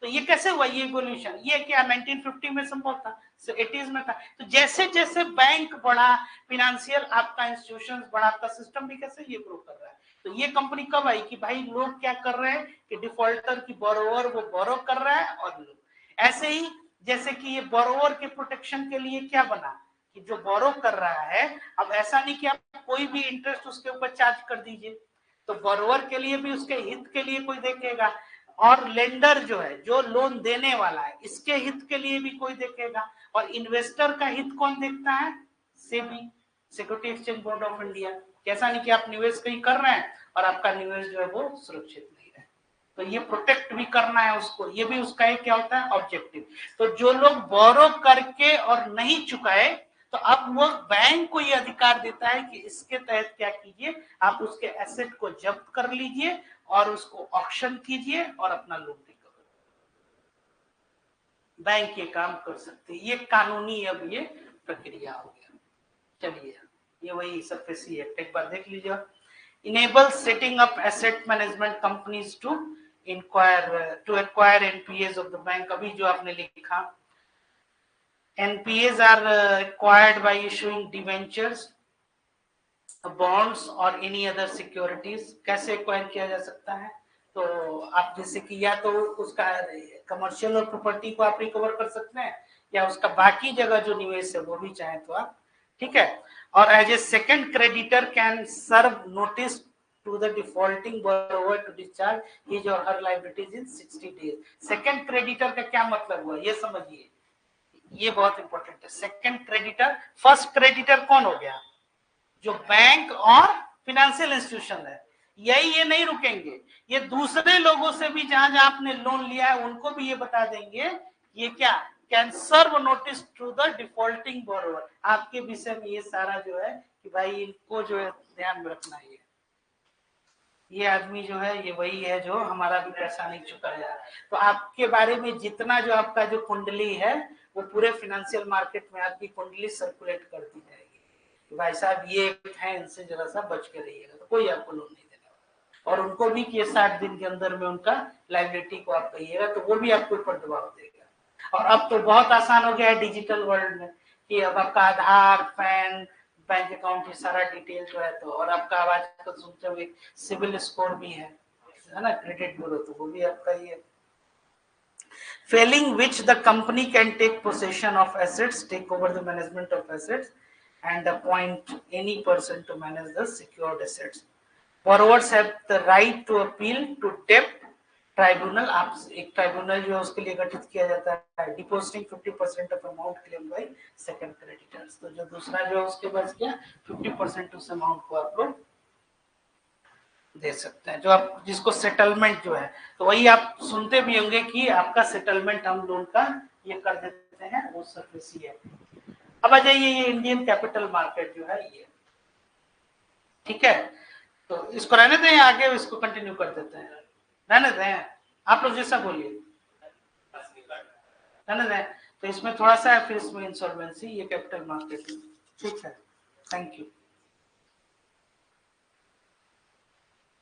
तो ये कैसे हुआ, ये इवोल्यूशन, ये क्या 1950 में संभव था, 80s में था। तो जैसे जैसे बैंक बढ़ा, फाइनेंशियल आपका इंस्टीट्यूशन बढ़ा, आपका सिस्टम भी कैसे ये ग्रो कर रहा है। तो ये कंपनी कब आई कि भाई लोग क्या कर रहे हैं कि डिफॉल्टर की बोरोवर वो बोरो कर रहा है, और लोग ऐसे ही जैसे कि ये बोरोवर के प्रोटेक्शन के लिए क्या बना कि जो बोरो कर रहा है, अब ऐसा नहीं कि आप कोई भी इंटरेस्ट उसके ऊपर चार्ज कर दीजिए, तो बोरोवर के लिए भी उसके हित के लिए कोई देखेगा, और लेंडर जो है, जो लोन देने वाला है, इसके हित के लिए भी कोई देखेगा, और इन्वेस्टर का हित कौन देखता है, SEBI, security exchange board of India. कैसा नहीं कि आप निवेश कहीं कर रहे हैं और आपका निवेश जो है वो सुरक्षित नहीं है, तो ये प्रोटेक्ट भी करना है उसको, ये भी उसका एक क्या होता है, ऑब्जेक्टिव। तो जो लोग बोरो करके और नहीं चुकाए, तो अब वो बैंक को ये अधिकार देता है कि इसके तहत क्या कीजिए, आप उसके एसेट को जब्त कर लीजिए और उसको ऑक्शन कीजिए और अपना लोन रिकवर। बैंक ये काम कर सकते हैं, ये कानूनी अब ये प्रक्रिया हो गया। चलिए, ये वही सरफेसी एक्ट एक बार देख लीजिए। Enable setting up asset management companies to acquire NPAs of the bank, अभी जो आपने लिखा, NPAs are acquired by issuing debentures, bonds और any other securities. कैसे एक्वायर किया जा सकता है? तो आप जैसे कि या तो उसका कमर्शियल और प्रॉपर्टी को आप रिकवर कर सकते हैं, या उसका बाकी जगह जो निवेश है वो भी चाहे तो आप, ठीक है। और as a second creditor can serve notice to the defaulting borrower to discharge his or her liabilities in 60 days. Second creditor का क्या मतलब हुआ ये समझिए, ये बहुत इंपॉर्टेंट है। सेकंड क्रेडिटर, फर्स्ट क्रेडिटर कौन हो गया? जो बैंक और फिनेंशियल इंस्टीट्यूशन है, यही ये नहीं रुकेंगे, ये दूसरे लोगों से भी जहां जहां आपने लोन लिया है उनको भी ये बता देंगे ये क्या can serve notice to the defaulting borrower, आपके विषय में ये सारा जो है कि भाई इनको जो है ध्यान में रखना है, ये आदमी जो है ये वही है जो हमारा भी पैसा नहीं चुका है। तो आपके बारे में जितना जो आपका जो कुंडली है वो पूरे फाइनेंशियल मार्केट में आपकी कुंडली सर्कुलेट कर दी जाएगी कि भाई साहब ये है, इनसे जरा सा बच के रहिएगा, तो कोई आपको लोन नहीं देगा। और उनको भी कि 60 दिन के अंदर में उनका लायबिलिटी को आप कहिएगा तो वो भी आपके ऊपर दबाव देगा। और अब तो बहुत आसान हो गया है डिजिटल वर्ल्ड में कि अब आपका आधार, पैन, बैंक अकाउंट की सारा डिटेल जो है, तो और आपका आवाज को सुनते हुए सिविल स्कोर भी है ना, क्रेडिट ब्यूरो, तो वो भी आपका ही है। Failing which the company can take possession of assets, take over the management of assets and appoint any person to manage the secured assets. Borrowers have the right to appeal to debt tribunal. आप एक tribunal जो है उसके लिए गठित किया जाता है, depositing 50% of amount claim by second creditors. तो जो दूसरा जो है उसके पास क्या 50% उस अमाउंट को आप लोग दे सकते हैं, जो आप जिसको सेटलमेंट जो है, तो वही आप सुनते भी होंगे कि आपका सेटलमेंट हम लोन का ये कर देते हैं, वो सर्विस ही है। अब आ जाइए ये इंडियन कैपिटल मार्केट जो है ये, ठीक है, तो इसको रहने दें, आगे इसको कंटिन्यू कर देते हैं, रहने दें, आप लोग जैसा बोलिए, रहने दें। तो इसमें थोड़ा सा है, फिर इसमें इंसॉल्वेंसी, ये कैपिटल मार्केट, ठीक है, थैंक यू।